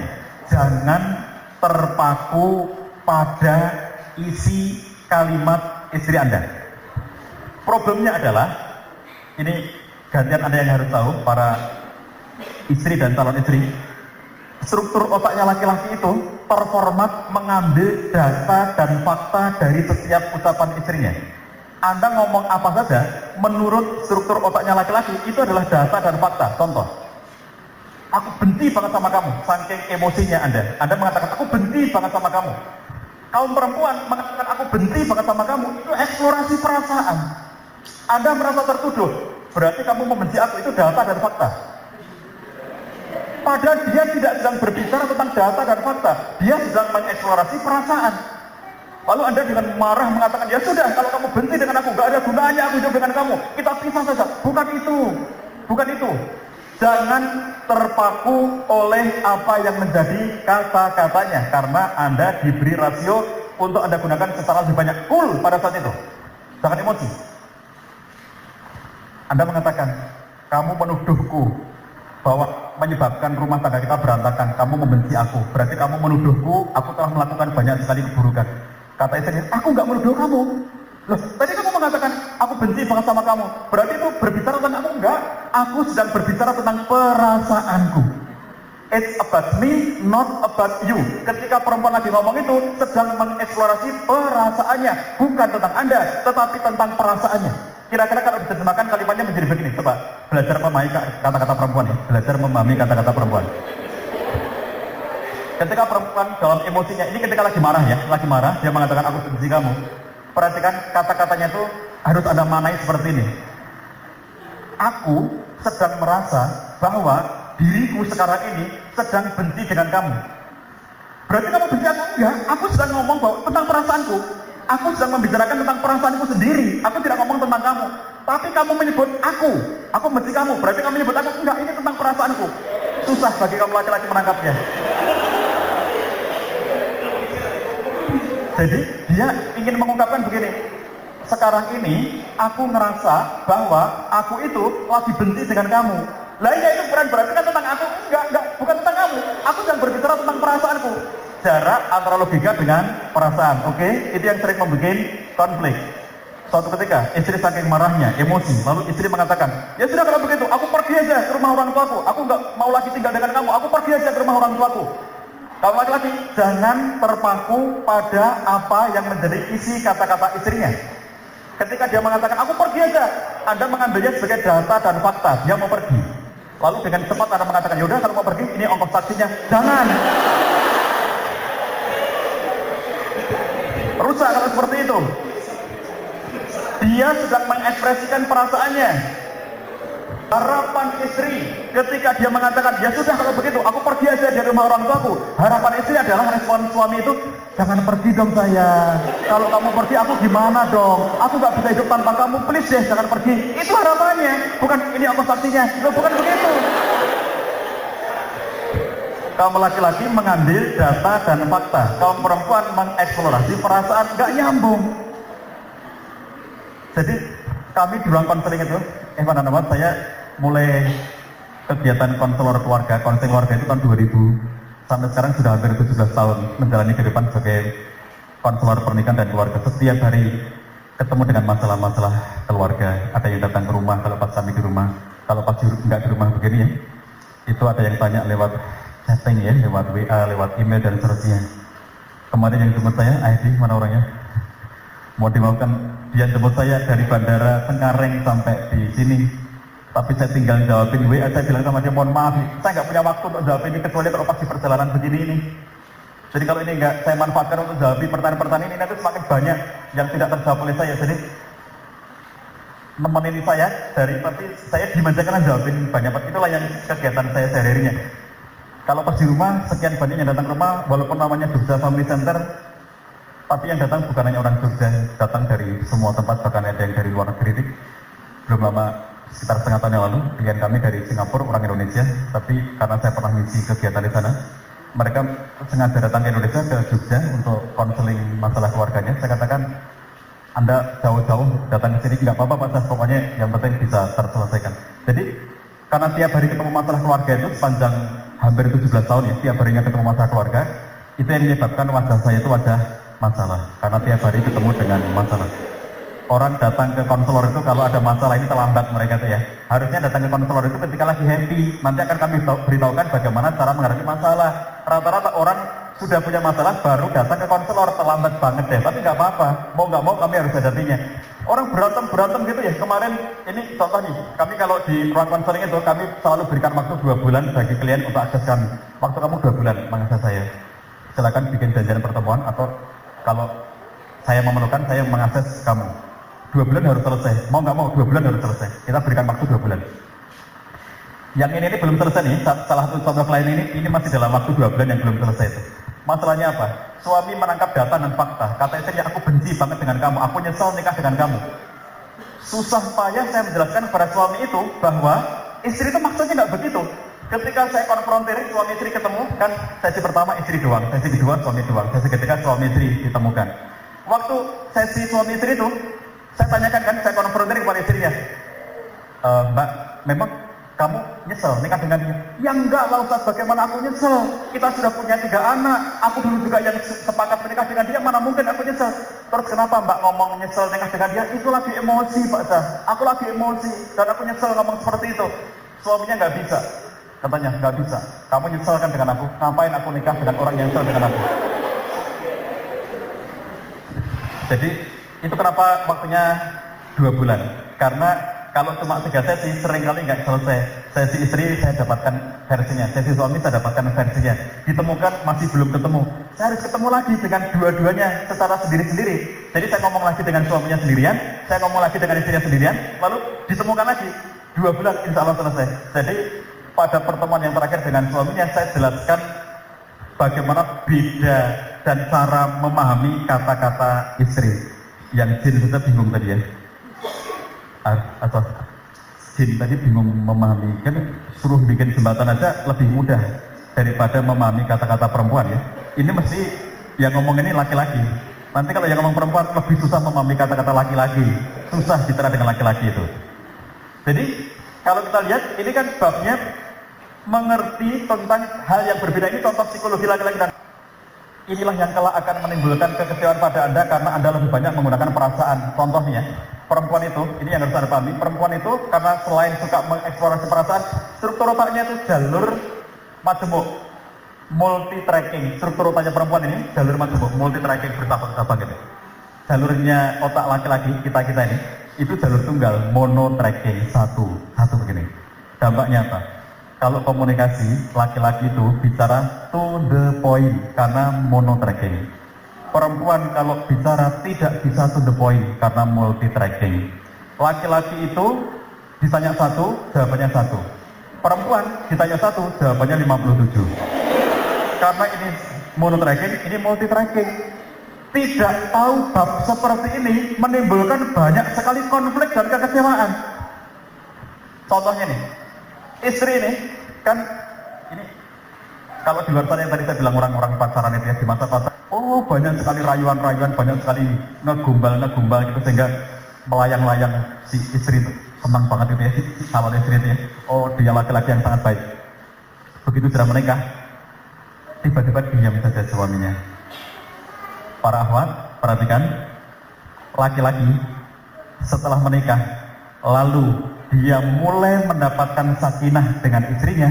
jangan terpaku pada isi kalimat istri Anda. Problemnya adalah, ini gantian Anda yang harus tahu, para istri dan calon istri, struktur otaknya laki-laki itu terformat mengambil data dan fakta dari setiap ucapan istrinya. Anda ngomong apa saja, menurut struktur otaknya laki-laki, itu adalah data dan fakta. Contoh, aku benci banget sama kamu, saking emosinya Anda. Anda mengatakan, aku benci banget sama kamu. Kaum perempuan mengatakan, aku benci banget sama kamu. Itu eksplorasi perasaan. Anda merasa tertuduh, berarti kamu membenci aku, itu data dan fakta. Padahal dia tidak sedang berbicara tentang data dan fakta. Dia sedang mengeksplorasi perasaan. Lalu Anda dengan marah mengatakan, ya sudah, kalau kamu benci dengan aku, gak ada gunanya aku hidup dengan kamu. Kita pisah saja. Bukan itu. Bukan itu. Jangan terpaku oleh apa yang menjadi kata-katanya, karena Anda diberi rasio untuk Anda gunakan secara lebih banyak. Cool pada saat itu, jangan emosi. Anda mengatakan, kamu menuduhku bahwa menyebabkan rumah tangga kita berantakan, kamu membenci aku, berarti kamu menuduhku aku telah melakukan banyak sekali keburukan. Kata istrinya, aku nggak menuduh kamu. Loh, tadi kamu mengatakan, aku benci banget sama kamu. Berarti itu berbicara tentang aku? Enggak. Aku sedang berbicara tentang perasaanku. It's about me, not about you. Ketika perempuan lagi ngomong itu, sedang mengeksplorasi perasaannya. Bukan tentang Anda, tetapi tentang perasaannya. Kira-kira kalau diterjemahkan kalimatnya menjadi begini. Coba, belajar memahami kata-kata perempuan ya. Belajar memahami kata-kata perempuan. Ketika perempuan dalam emosinya, ini ketika lagi marah ya. Lagi marah, dia mengatakan, aku benci kamu. Perhatikan kata-katanya itu harus Anda manai seperti ini. Aku sedang merasa bahwa diriku sekarang ini sedang benci dengan kamu. Berarti kamu benci aku? Enggak. Aku sedang ngomong bahwa tentang perasaanku. Aku sedang membicarakan tentang perasaanku sendiri. Aku tidak ngomong tentang kamu. Tapi kamu menyebut aku benci kamu. Berarti kamu menyebut aku? Enggak, ini tentang perasaanku. Susah bagi kamu laki-laki menangkapnya. Jadi dia ingin mengungkapkan begini, sekarang ini aku ngerasa bahwa aku itu lagi benci dengan kamu. Lah ya itu berarti kan tentang aku? Enggak, bukan tentang kamu. Aku sedang berbicara tentang perasaanku. Jarak antara logika dengan perasaan, oke? Itu yang sering membuat konflik. Suatu ketika istri saking marahnya, emosi, lalu istri mengatakan, ya sudah kalau begitu, aku pergi aja ke rumah orang tuaku, aku nggak mau lagi tinggal dengan kamu, aku pergi aja ke rumah orang tuaku. Kalau laki-laki, jangan terpaku pada apa yang menjadi isi kata-kata istrinya. Ketika dia mengatakan, aku pergi aja, Anda mengambilnya sebagai data dan fakta, dia mau pergi. Lalu dengan cepat Anda mengatakan, yaudah kalau mau pergi, ini ongkos taksinya. Jangan. Rusak kalau seperti itu. Dia sedang mengekspresikan perasaannya. Harapan istri ketika dia mengatakan, ya sudah kalau begitu, aku pergi aja dari rumah orang tuaku. Harapan istri adalah respon suami itu, jangan pergi dong saya. Kalau kamu pergi aku gimana dong? Aku gak bisa hidup tanpa kamu, please deh jangan pergi. Itu harapannya, bukan ini apa saksinya. Loh, bukan begitu. Kaum laki-laki mengambil data dan fakta, kaum perempuan mengeksplorasi perasaan, gak nyambung. Jadi kami di ruang konseling itu, saya mulai kegiatan konselor keluarga, konseling keluarga itu tahun 2000 sampai sekarang sudah hampir 17 tahun menjalani kehidupan sebagai konselor pernikahan dan keluarga. Setiap hari ketemu dengan masalah-masalah keluarga, ada yang datang ke rumah kalau pas kami di rumah, kalau pas nggak di rumah begini ya, itu ada yang tanya lewat chatting ya, lewat WA, lewat email dan seterusnya. Kemarin yang jemput saya, ID mana orangnya? Mau dimaafkan, dia jemput saya dari bandara Cengkareng sampai di sini. Tapi saya tinggal jawabin WA, saya bilang sama dia, mohon maaf, saya nggak punya waktu untuk jawab ini kecuali kalau pas di perjalanan begini ini. Jadi kalau ini nggak saya manfaatkan untuk jawab pertanyaan-pertanyaan ini, nanti semakin banyak yang tidak terjawab oleh saya. Jadi nemenin saya dari tapi saya dimanjakan jawabin banyak. Itulah yang kegiatan saya sehari-harinya. Kalau pas di rumah, sekian banyak yang datang ke rumah, walaupun namanya Jogja Family Center, tapi yang datang bukan hanya orang Jogja, datang dari semua tempat, bahkan ada yang dari luar negeri. Belum lama, sekitar setengah tahun yang lalu, klien kami dari Singapura, orang Indonesia, tapi karena saya pernah ngisi kegiatan di sana, mereka sengaja datang ke Indonesia, ke Jogja untuk konseling masalah keluarganya. Saya katakan, Anda jauh-jauh datang ke sini, nggak apa-apa Pak, pokoknya yang penting bisa terselesaikan. Jadi, karena tiap hari ketemu masalah keluarga itu sepanjang hampir 17 tahun ya, tiap harinya ketemu masalah keluarga, itu yang menyebabkan wajah saya itu wajah masalah, karena tiap hari ketemu dengan masalah. Orang datang ke konselor itu kalau ada masalah ini terlambat mereka tuh ya. Harusnya datang ke konselor itu ketika lagi happy. Nanti akan kami beritahukan bagaimana cara menghadapi masalah. Rata-rata orang sudah punya masalah baru datang ke konselor, terlambat banget deh. Tapi nggak apa-apa, mau nggak mau kami harus hadapinya. Orang berantem gitu ya. Kemarin ini contoh nih, kami kalau di ruang konseling itu kami selalu berikan waktu 2 bulan bagi klien untuk akses kami. Waktu kamu 2 bulan mengakses saya. Silakan bikin janjian pertemuan atau kalau saya memerlukan, saya mengakses kamu. 2 bulan harus selesai, mau nggak mau 2 bulan harus selesai. Kita berikan waktu 2 bulan. Yang ini belum selesai nih, salah satu contoh klien ini masih dalam waktu 2 bulan yang belum selesai itu. Masalahnya apa? Suami menangkap data dan fakta. Kata istrinya, aku benci banget dengan kamu, aku nyesel nikah dengan kamu. Susah payah saya menjelaskan kepada suami itu bahwa istri itu maksudnya nggak begitu. Ketika saya konfrontir suami istri ketemu, kan sesi pertama istri doang, sesi kedua suami doang, sesi ketiga suami istri ditemukan. Waktu sesi suami istri itu, saya tanyakan kan, saya konfrontir kepada istrinya, Mbak, memang kamu nyesel nikah dengan dia? Ya enggak lah Ustaz, bagaimana aku nyesel? Kita sudah punya 3 anak, aku dulu juga yang sepakat menikah dengan dia, mana mungkin aku nyesel? Terus kenapa Mbak ngomong nyesel nikah dengan dia? Itu lagi emosi Pak Ustaz, aku lagi emosi dan aku nyesel ngomong seperti itu. Suaminya nggak bisa, katanya nggak bisa. Kamu nyesel kan dengan aku? Ngapain aku nikah dengan orang yang nyesel dengan aku? Jadi itu kenapa waktunya 2 bulan? Karena kalau cuma 3 sesi seringkali nggak selesai. Sesi istri saya dapatkan versinya, sesi suami saya dapatkan versinya. Ditemukan masih belum ketemu. Saya harus ketemu lagi dengan dua-duanya secara sendiri-sendiri. Jadi saya ngomong lagi dengan suaminya sendirian, saya ngomong lagi dengan istrinya sendirian, lalu ditemukan lagi 2 bulan insya Allah selesai. Jadi pada pertemuan yang terakhir dengan suaminya saya jelaskan bagaimana beda dan cara memahami kata-kata istri. Yang jin saja bingung tadi ya, atau jin tadi bingung memahami, kan suruh bikin jembatan aja lebih mudah daripada memahami kata-kata perempuan ya. Ini mesti yang ngomong ini laki-laki, nanti kalau yang ngomong perempuan lebih susah memahami kata-kata laki-laki, susah bicara dengan laki-laki itu. Jadi kalau kita lihat ini kan babnya mengerti tentang hal yang berbeda. Ini contoh psikologi laki-laki dan inilah yang kelak akan menimbulkan kekecewaan pada Anda karena Anda lebih banyak menggunakan perasaan. Contohnya, perempuan itu, ini yang harus Anda pahami, perempuan itu karena selain suka mengeksplorasi perasaan, struktur otaknya itu jalur majemuk, multi tracking. Struktur otaknya perempuan ini jalur majemuk, multi tracking, bertabak-tabak gitu. Jalurnya otak laki-laki kita ini itu jalur tunggal, mono tracking, satu begini. Dampaknya apa? Kalau komunikasi, laki-laki itu bicara to the point karena mono tracking. Perempuan kalau bicara tidak bisa to the point karena multi tracking. Laki-laki itu ditanya satu, jawabannya satu. Perempuan ditanya satu, jawabannya 57. Karena ini mono tracking, ini multi tracking. Tidak tahu bab seperti ini menimbulkan banyak sekali konflik dan kekecewaan. Contohnya nih, istri ini kan ini kalau di luar sana yang tadi saya bilang orang-orang pacaran itu ya di masa pacaran, oh banyak sekali rayuan-rayuan, banyak sekali ngegumbal gitu sehingga melayang-layang si istri itu senang banget itu ya sama istri itu ya. Oh dia laki-laki yang sangat baik. Begitu sudah menikah, tiba-tiba diam saja suaminya. Para akhwat, perhatikan, laki-laki setelah menikah lalu dia mulai mendapatkan sakinah dengan istrinya.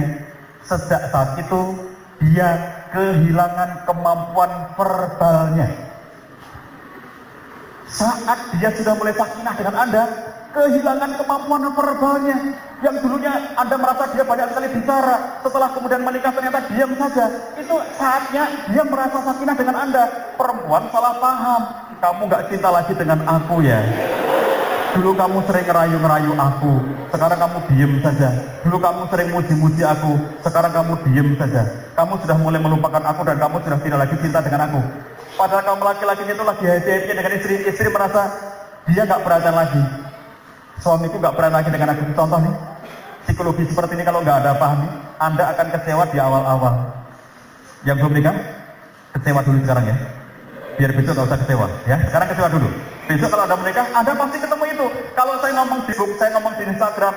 Sejak saat itu dia kehilangan kemampuan verbalnya. Saat dia sudah mulai sakinah dengan Anda, kehilangan kemampuan verbalnya. Yang dulunya Anda merasa dia banyak sekali bicara, setelah kemudian menikah ternyata diam saja. Itu saatnya dia merasa sakinah dengan Anda. Perempuan salah paham, kamu nggak cinta lagi dengan aku ya. Dulu kamu sering ngerayu-ngerayu aku, sekarang kamu diem saja. Dulu kamu sering muji-muji aku, sekarang kamu diem saja. Kamu sudah mulai melupakan aku dan kamu sudah tidak lagi cinta dengan aku. Padahal kamu laki-laki itu lagi happy-happy dengan istri merasa dia nggak perhatian lagi. Suamiku nggak perhatian lagi dengan aku. Contoh nih, psikologi seperti ini kalau nggak ada pahami, Anda akan kecewa di awal-awal. Yang belum nikah, kecewa dulu sekarang ya. Biar besok nggak usah kecewa, ya. Sekarang kecewa dulu. Besok kalau Anda menikah, Anda pasti ketemu itu. Kalau saya ngomong di Facebook, saya ngomong di Instagram,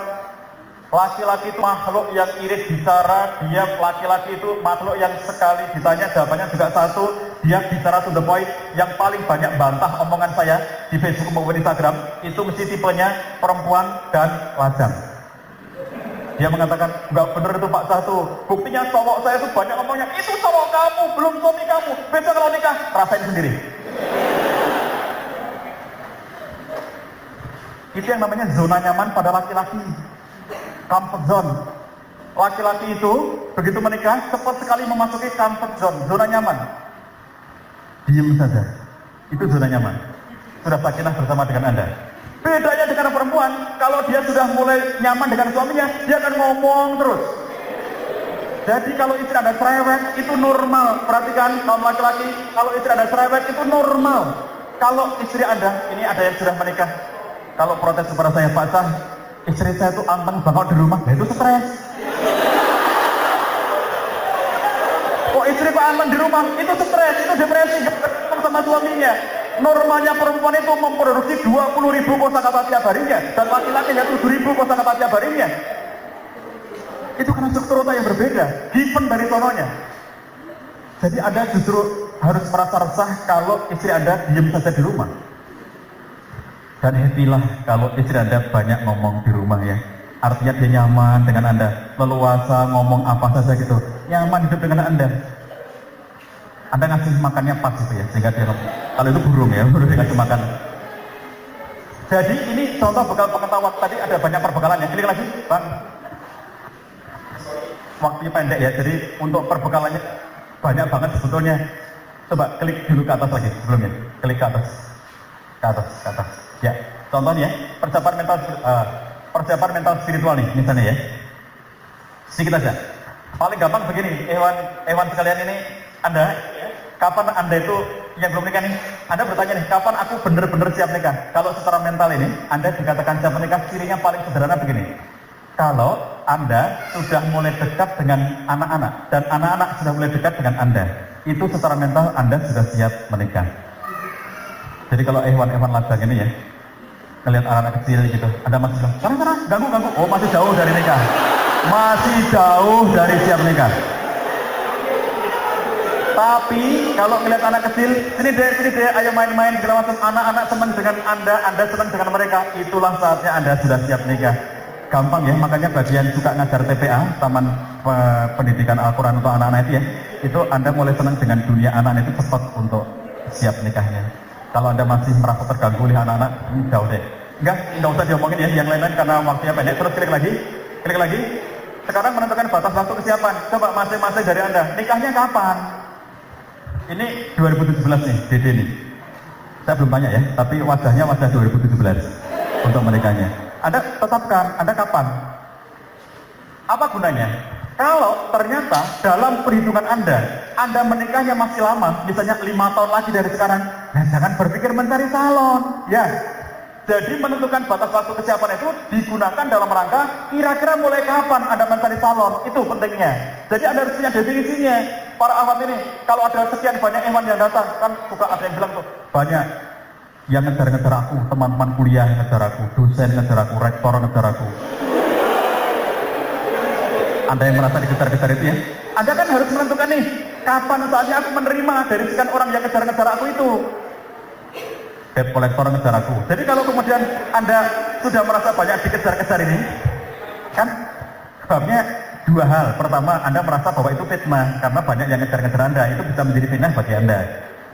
laki-laki itu makhluk yang irit bicara, dia laki-laki itu makhluk yang sekali ditanya jawabannya juga satu, dia bicara to the point. Yang paling banyak bantah omongan saya di Facebook maupun Instagram, itu mesti tipenya perempuan dan lajang. Dia mengatakan, nggak bener itu Pak Satu, buktinya cowok saya itu banyak ngomongnya, itu cowok kamu, belum suami kamu, besok kalau nikah, rasain sendiri. Itu yang namanya zona nyaman pada laki-laki, comfort zone. Laki-laki itu begitu menikah cepat sekali memasuki comfort zone, zona nyaman. Diam saja, itu zona nyaman. Sudah sakinah bersama dengan Anda. Bedanya dengan perempuan, kalau dia sudah mulai nyaman dengan suaminya, dia akan ngomong terus. Jadi kalau istri Anda cerewet, itu normal. Perhatikan kaum laki-laki, kalau istri Anda cerewet itu normal. Kalau istri Anda, ini ada yang sudah menikah, kalau protes kepada saya, Pak Sah, istri saya itu anteng banget di rumah, itu stres. Kok istri Pak anteng di rumah, itu stres, itu depresi, ketemu sama suaminya. Normalnya perempuan itu memproduksi 20.000 kosakata tiap harinya, dan laki-laki hanya 7.000 kosakata tiap harinya. Itu karena struktur otak yang berbeda, given dari sononya. Jadi Anda justru harus merasa resah kalau istri Anda diam saja di rumah. Dan happy-lah kalau istri Anda banyak ngomong di rumah ya. Artinya dia nyaman dengan Anda, leluasa ngomong apa saja gitu, nyaman hidup dengan Anda. Anda ngasih makannya pas gitu ya, sehingga dia kalau itu burung ya, burung dikasih makan. Jadi ini contoh bekal pengetahuan. Tadi ada banyak perbekalan ya. Klik lagi, Bang. Waktunya pendek ya, jadi untuk perbekalannya banyak banget sebetulnya. Coba klik dulu ke atas lagi sebelumnya. Klik ke atas, ke atas, ke atas. Ya, contohnya persiapan mental spiritual nih, misalnya ya. Sedikit aja. Paling gampang begini, hewan sekalian ini, Anda, kapan Anda itu yang belum nikah nih, Anda bertanya nih, kapan aku bener-bener siap nikah? Kalau secara mental ini, Anda dikatakan siap menikah, cirinya paling sederhana begini. Kalau Anda sudah mulai dekat dengan anak-anak, dan anak-anak sudah mulai dekat dengan Anda, itu secara mental Anda sudah siap menikah. Jadi kalau hewan-hewan lajang ini ya, ngelihat anak-anak kecil gitu, Anda masih bilang, sana, ganggu, oh masih jauh dari nikah. Masih jauh dari siap nikah. Tapi kalau ngeliat anak kecil, sini deh, ayo main-main segala macam. Anak-anak senang dengan Anda senang dengan mereka. Itulah saatnya Anda sudah siap nikah. Gampang ya, makanya bagian suka ngajar TPA, Taman Pendidikan Al-Quran untuk anak-anak itu ya, itu Anda mulai senang dengan dunia anak-anak itu cepat untuk siap nikahnya. Kalau Anda masih merasa terganggu oleh anak-anak, jauh deh. Enggak usah diomongin ya, yang lain-lain karena waktunya pendek. Terus klik lagi. Sekarang menentukan batas waktu kesiapan. Coba masing-masing dari Anda, nikahnya kapan? Ini 2017 nih, Dede nih. Saya belum tanya ya, tapi wajahnya wajah 2017 untuk menikahnya. Anda tetapkan, Anda kapan? Apa gunanya? Kalau ternyata dalam perhitungan Anda menikahnya masih lama, misalnya 5 tahun lagi dari sekarang, nah jangan berpikir mencari salon, ya. Jadi menentukan batas waktu kesiapan itu digunakan dalam rangka kira-kira mulai kapan Anda mencari salon, itu pentingnya. Jadi Anda harus punya definisinya. Para awam ini, kalau ada sekian banyak ikhwan yang datang, kan suka ada yang bilang tuh, banyak yang ngejar-ngejar aku, teman-teman kuliah ngejar aku, dosen ngejar aku, rektor ngejar aku. Anda yang merasa dikejar-kejar itu ya, Anda kan harus menentukan nih, kapan saatnya aku menerima dari sekian orang yang ngejar-ngejar aku itu. Debt kolektor ngejar aku. Jadi kalau kemudian Anda sudah merasa banyak dikejar-kejar ini, kan sebabnya dua hal. Pertama, Anda merasa bahwa itu fitnah, karena banyak yang ngejar-ngejar Anda, itu bisa menjadi fitnah bagi Anda.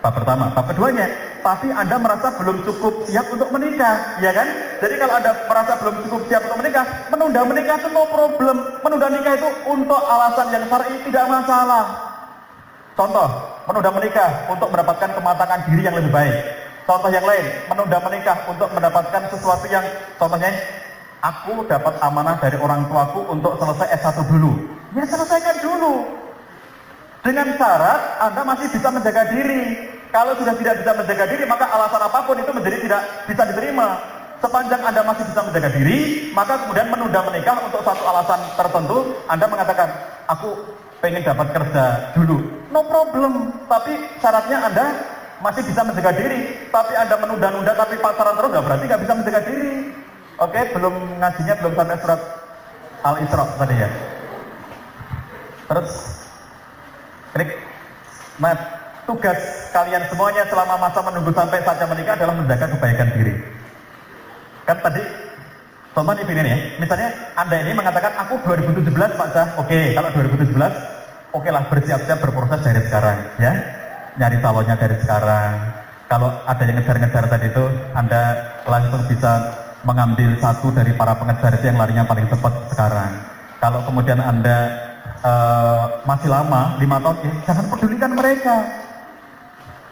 Bab pertama. Bab keduanya, tapi Anda merasa belum cukup siap untuk menikah, ya kan? Jadi kalau Anda merasa belum cukup siap untuk menikah, menunda menikah itu no problem. Menunda nikah itu untuk alasan yang syar'i tidak masalah. Contoh, menunda menikah untuk mendapatkan kematangan diri yang lebih baik. Contoh yang lain, menunda menikah untuk mendapatkan sesuatu yang, contohnya, aku dapat amanah dari orang tuaku untuk selesai S1 dulu. Ya selesaikan dulu. Dengan syarat Anda masih bisa menjaga diri. Kalau sudah tidak bisa menjaga diri, maka alasan apapun itu menjadi tidak bisa diterima. Sepanjang Anda masih bisa menjaga diri, maka kemudian menunda menikah untuk satu alasan tertentu, Anda mengatakan, aku pengen dapat kerja dulu. No problem, tapi syaratnya Anda masih bisa menjaga diri. Tapi Anda menunda-nunda tapi pacaran terus, nggak berarti nggak bisa menjaga diri. Oke, belum ngajinya belum sampai surat Al-Isra tadi ya. Terus tugas kalian semuanya selama masa menunggu sampai saatnya menikah adalah menjaga kebaikan diri. Kan tadi contoh ini ya, misalnya Anda ini mengatakan aku 2017 Pak Zah, oke, kalau 2017 oke lah, bersiap-siap berproses dari sekarang ya, nyari salonnya dari sekarang. Kalau ada yang ngejar-ngejar tadi itu, Anda langsung bisa mengambil satu dari para pengejar itu yang larinya paling cepat sekarang. Kalau kemudian Anda masih lama, 5 tahun, ya jangan pedulikan mereka.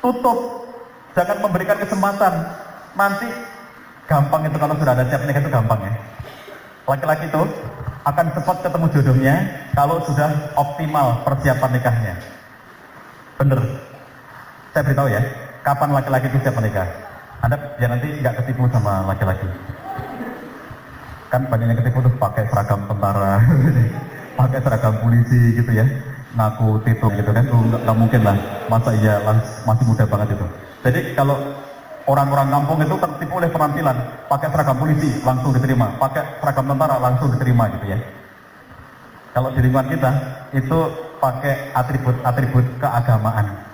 Tutup, jangan memberikan kesempatan. Nanti gampang itu kalau sudah ada siap nikah itu gampang ya. Laki-laki itu akan cepat ketemu jodohnya kalau sudah optimal persiapan nikahnya. Bener. Saya beritahu ya, kapan laki-laki itu siap menikah. Anda ya nanti nggak ketipu sama laki-laki. Kan banyak yang ketipu tuh pakai seragam tentara, pakai seragam polisi gitu ya, ngaku titung gitu kan, nggak mungkin lah, masa iya masih muda banget itu. Jadi kalau orang-orang kampung itu tertipu oleh penampilan, pakai seragam polisi langsung diterima, pakai seragam tentara langsung diterima gitu ya. Kalau di lingkungan kita itu pakai atribut keagamaan.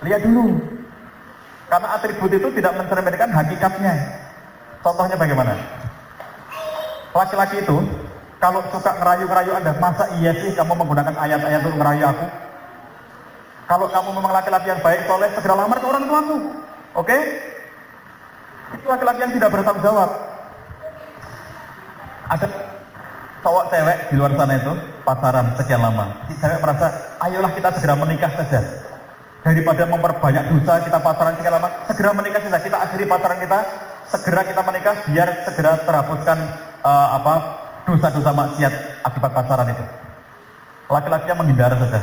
Lihat dulu, karena atribut itu tidak mencerminkan hakikatnya. Contohnya bagaimana? Laki-laki itu kalau suka ngerayu-ngerayu Anda, masa iya sih kamu menggunakan ayat-ayat untuk ngerayu aku? Kalau kamu memang laki-laki yang baik, soleh, segera lamar ke orang tuamu. Oke? Itu laki-laki yang tidak bertanggung jawab. Ada cowok cewek di luar sana itu, pacaran sekian lama. Si cewek merasa, ayolah kita segera menikah saja. Daripada memperbanyak dosa, kita pacaran sekian lama, segera menikah saja. Kita akhiri pacaran kita, segera kita menikah, biar segera terhapuskan dosa-dosa maksiat akibat pacaran itu. Laki-lakinya menghindar saja.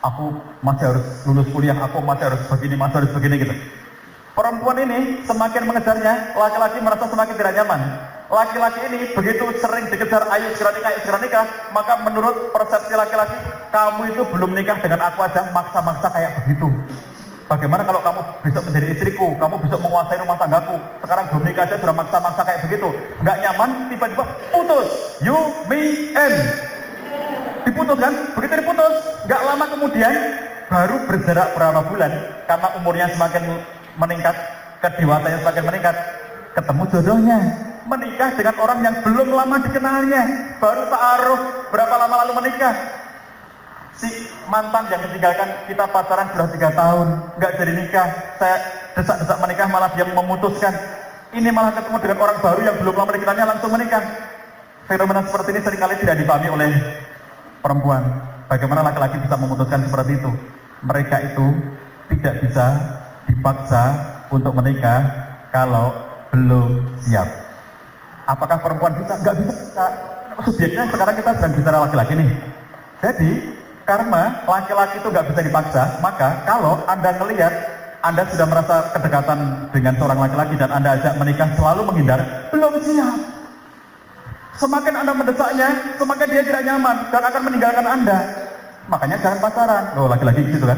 Aku masih harus lulus kuliah, aku masih harus begini gitu. Perempuan ini semakin mengejarnya, laki-laki merasa semakin tidak nyaman. Laki-laki ini begitu sering dikejar, ayo segera nikah, maka menurut persepsi laki-laki, kamu itu belum nikah dengan aku aja, maksa-maksa kayak begitu. Bagaimana kalau kamu besok menjadi istriku, kamu besok menguasai rumah tanggaku, sekarang belum nikah aja sudah maksa-maksa kayak begitu. Nggak nyaman, tiba-tiba putus, you, me, and. diputus kan? Begitu diputus, nggak lama kemudian baru berjarak berapa bulan karena umurnya semakin meningkat, kedewasaannya semakin meningkat, ketemu jodohnya, menikah dengan orang yang belum lama dikenalnya, baru ta'aruf, berapa lama lalu menikah. Si mantan yang ditinggalkan, kita pacaran sudah 3 tahun, nggak jadi nikah, saya desak-desak menikah, malah dia memutuskan. Ini malah ketemu dengan orang baru yang belum lama dikenalnya, langsung menikah. Fenomena seperti ini seringkali tidak dipahami oleh perempuan. Bagaimana laki-laki bisa memutuskan seperti itu? Mereka itu tidak bisa dipaksa untuk menikah kalau belum siap. Apakah perempuan bisa? Nggak bisa. Subjeknya sekarang kita sedang bicara laki-laki nih. Jadi, karena laki-laki itu nggak bisa dipaksa, maka kalau Anda melihat Anda sudah merasa kedekatan dengan seorang laki-laki dan Anda ajak menikah selalu menghindar, belum siap. Semakin Anda mendesaknya, semakin dia tidak nyaman dan akan meninggalkan Anda. Makanya jangan pacaran. Loh, laki-laki gitu kan?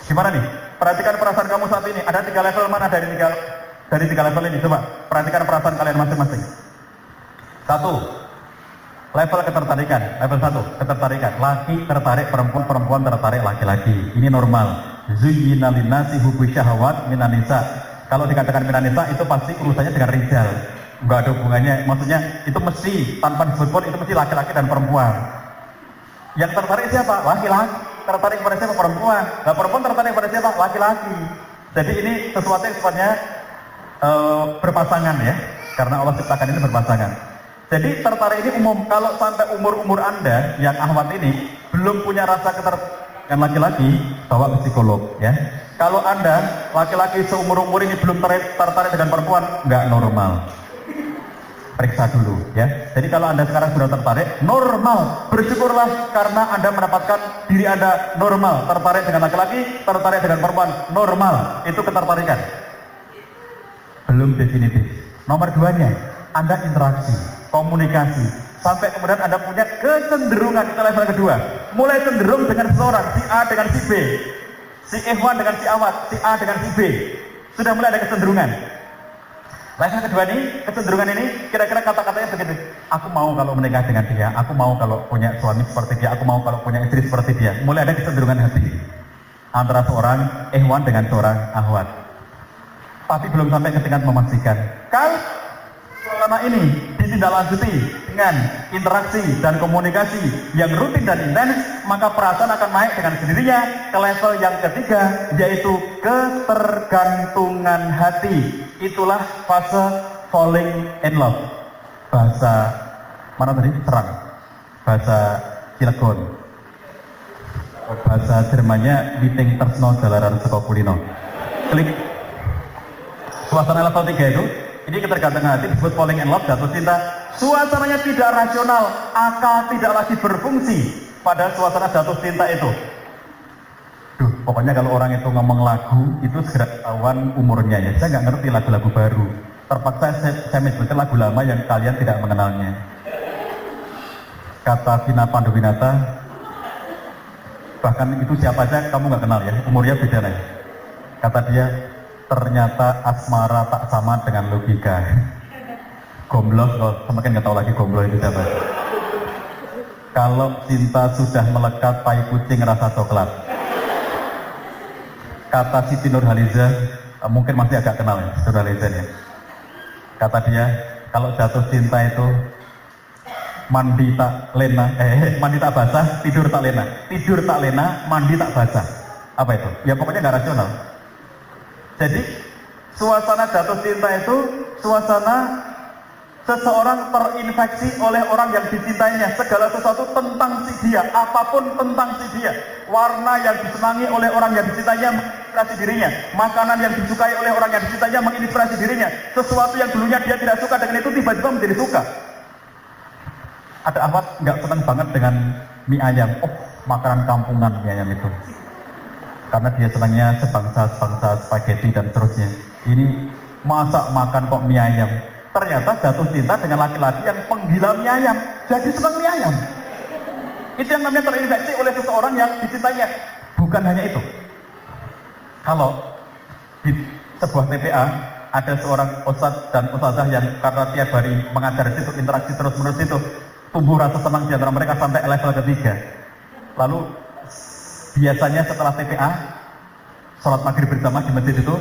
Gimana nih? Perhatikan perasaan kamu saat ini. Ada 3 level mana dari 3 level ini? Coba perhatikan perasaan kalian masing-masing. 1. Level ketertarikan. Level 1, ketertarikan. Laki tertarik perempuan, perempuan tertarik laki-laki. Ini normal. Zuyyina linnasi hubbu syahawat minan nisa. Kalau dikatakan minan nisa itu pasti urusannya dengan rijal. Enggak ada hubungannya. Maksudnya itu mesti tanpa disebut pun itu mesti laki-laki dan perempuan. Yang tertarik siapa? Laki-laki. Tertarik pada siapa? Perempuan. Nah, perempuan tertarik pada siapa? Laki-laki. Jadi ini sesuatu yang sifatnya berpasangan ya. Karena Allah ciptakan ini berpasangan. Jadi tertarik ini umum. Kalau sampai umur-umur Anda yang ahwat ini belum punya rasa ketertarikan laki-laki, bawa ke psikolog ya. Kalau Anda laki-laki seumur-umur ini belum tertarik dengan perempuan, nggak normal. Periksa dulu ya. Jadi kalau Anda sekarang sudah tertarik, normal. Bersyukurlah karena Anda mendapatkan diri Anda normal. Tertarik dengan laki-laki, tertarik dengan perempuan, normal. Itu ketertarikan. Belum definitif. Nomor 2-nya, Anda interaksi, komunikasi, sampai kemudian Anda punya kecenderungan. Itu level kedua. Mulai cenderung dengan seseorang, si A dengan si B, si Ikhwan dengan si Awad, si A dengan si B. Sudah mulai ada kecenderungan. Level kedua ini, kecenderungan ini, kira-kira kata-katanya begitu. Aku mau kalau menikah dengan dia, aku mau kalau punya suami seperti dia, aku mau kalau punya istri seperti dia. Mulai ada kecenderungan hati antara seorang Ikhwan dengan seorang Ahwat. Tapi belum sampai ke tingkat memastikan. Kalau suasana ini ditindaklanjuti dengan interaksi dan komunikasi yang rutin dan intens, maka perasaan akan naik dengan sendirinya ke level yang ketiga, yaitu ketergantungan hati. Itulah fase falling in love. Bahasa mana tadi? Serang. Bahasa Cilegon. Bahasa Jermannya Witing Tersno Jalaran Seko Kulino. Klik. Suasana level 3 itu, ini ketergantungan hati disebut falling in love, jatuh cinta. Suasananya tidak rasional, akal tidak lagi berfungsi pada suasana jatuh cinta itu. Duh, pokoknya kalau orang itu ngomong lagu, itu segera ketahuan umurnya ya. Saya nggak ngerti lagu-lagu baru. Terpaksa saya menyebutkan lagu lama yang kalian tidak mengenalnya. Kata Vina Panduwinata, bahkan itu siapa aja kamu nggak kenal ya, umurnya beda lah. Kata dia, ternyata asmara tak sama dengan logika. Gombloh, semakin nggak tahu lagi gombloh itu siapa. Kalau cinta sudah melekat, pai kucing rasa coklat. Kata Siti Nurhaliza, mungkin masih agak kenal ya, Nurhaliza ya. Kata dia, kalau jatuh cinta itu mandi tak basah, tidur tak lena. Tidur tak lena, mandi tak basah. Apa itu? Ya pokoknya nggak rasional. Jadi suasana jatuh cinta itu suasana seseorang terinfeksi oleh orang yang dicintainya. Segala sesuatu tentang si dia, apapun tentang si dia. Warna yang disenangi oleh orang yang dicintainya menginspirasi dirinya. Makanan yang disukai oleh orang yang dicintainya menginspirasi dirinya. Sesuatu yang dulunya dia tidak suka dengan itu tiba-tiba menjadi suka. Ada Ahmad nggak senang banget dengan mie ayam. Oh, makanan kampungan mie ayam itu. Karena dia senangnya sebangsa-sebangsa spaghetti dan seterusnya. Ini masak makan kok mie ayam. Ternyata jatuh cinta dengan laki-laki yang penggila mie ayam. Jadi senang mie ayam. Itu yang namanya terinfeksi oleh seseorang yang dicintainya. Bukan hanya itu. Kalau di sebuah TPA ada seorang ustadz dan ustadzah yang karena tiap hari mengajar di situ, interaksi terus-menerus itu, tumbuh rasa senang di antara mereka sampai level ketiga. Lalu biasanya setelah TPA, sholat maghrib bersama di masjid itu,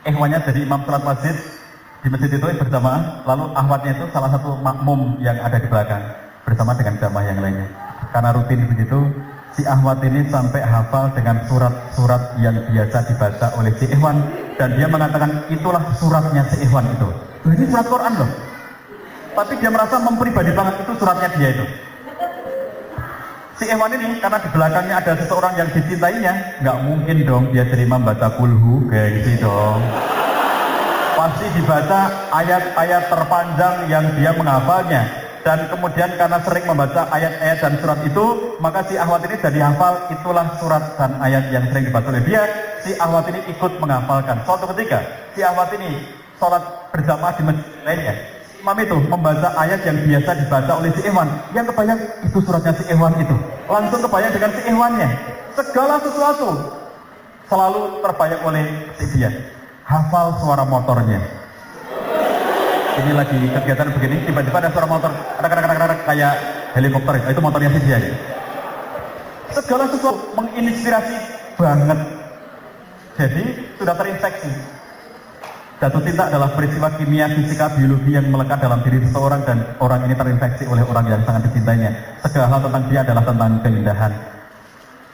ikhwannya jadi imam sholat masjid di masjid itu berjamaah, lalu ahwatnya itu salah satu makmum yang ada di belakang bersama dengan jamaah yang lainnya. Karena rutin begitu, si ahwat ini sampai hafal dengan surat-surat yang biasa dibaca oleh si ikhwan, dan dia mengatakan itulah suratnya si ikhwan itu. Ini surat Quran loh. Tapi dia merasa mempribadi banget itu suratnya dia itu. Si ikhwan ini karena di belakangnya ada seseorang yang dicintainya, nggak mungkin dong dia terima membaca kulhu kayak gitu dong. Pasti dibaca ayat-ayat terpanjang yang dia menghafalnya, dan kemudian karena sering membaca ayat-ayat dan surat itu, maka si ahwat ini jadi hafal itulah surat dan ayat yang sering dibaca oleh dia. Si ahwat ini ikut menghafalkan. Suatu ketika si ahwat ini sholat berjamaah di masjid lainnya, imam itu membaca ayat yang biasa dibaca oleh si ikhwan, yang kebayang itu suratnya si ikhwan itu, langsung kebayang dengan si ikhwannya. Segala sesuatu selalu terbayang oleh si dia. Hafal suara motornya. Ini lagi kegiatan begini, tiba-tiba ada suara motor, kayak helikopter, itu motornya si dia. Segala sesuatu menginspirasi banget. Jadi sudah terinfeksi. Jatuh cinta adalah peristiwa kimia, fisika, biologi yang melekat dalam diri seseorang, dan orang ini terinfeksi oleh orang yang sangat dicintainya. Segala hal tentang dia adalah tentang keindahan.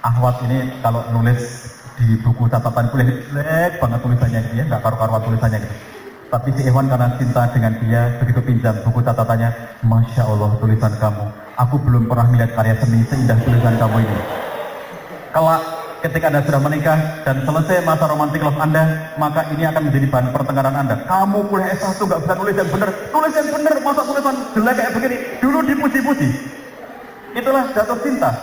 Ahwat ini kalau nulis di buku catatan kuliah jelek banget tulisannya dia, nggak karu-karuan tulisannya gitu. Tapi si ikhwan karena cinta dengan dia begitu pinjam buku catatannya, Masya Allah tulisan kamu, aku belum pernah melihat karya seni seindah tulisan kamu ini. Kelak ketika Anda sudah menikah dan selesai masa romantik love Anda, maka ini akan menjadi bahan pertengkaran Anda. Kamu kuliah S1 nggak bisa tulis yang benar, masa tulisan jelek kayak begini, dulu dipuji-puji. Itulah jatuh cinta.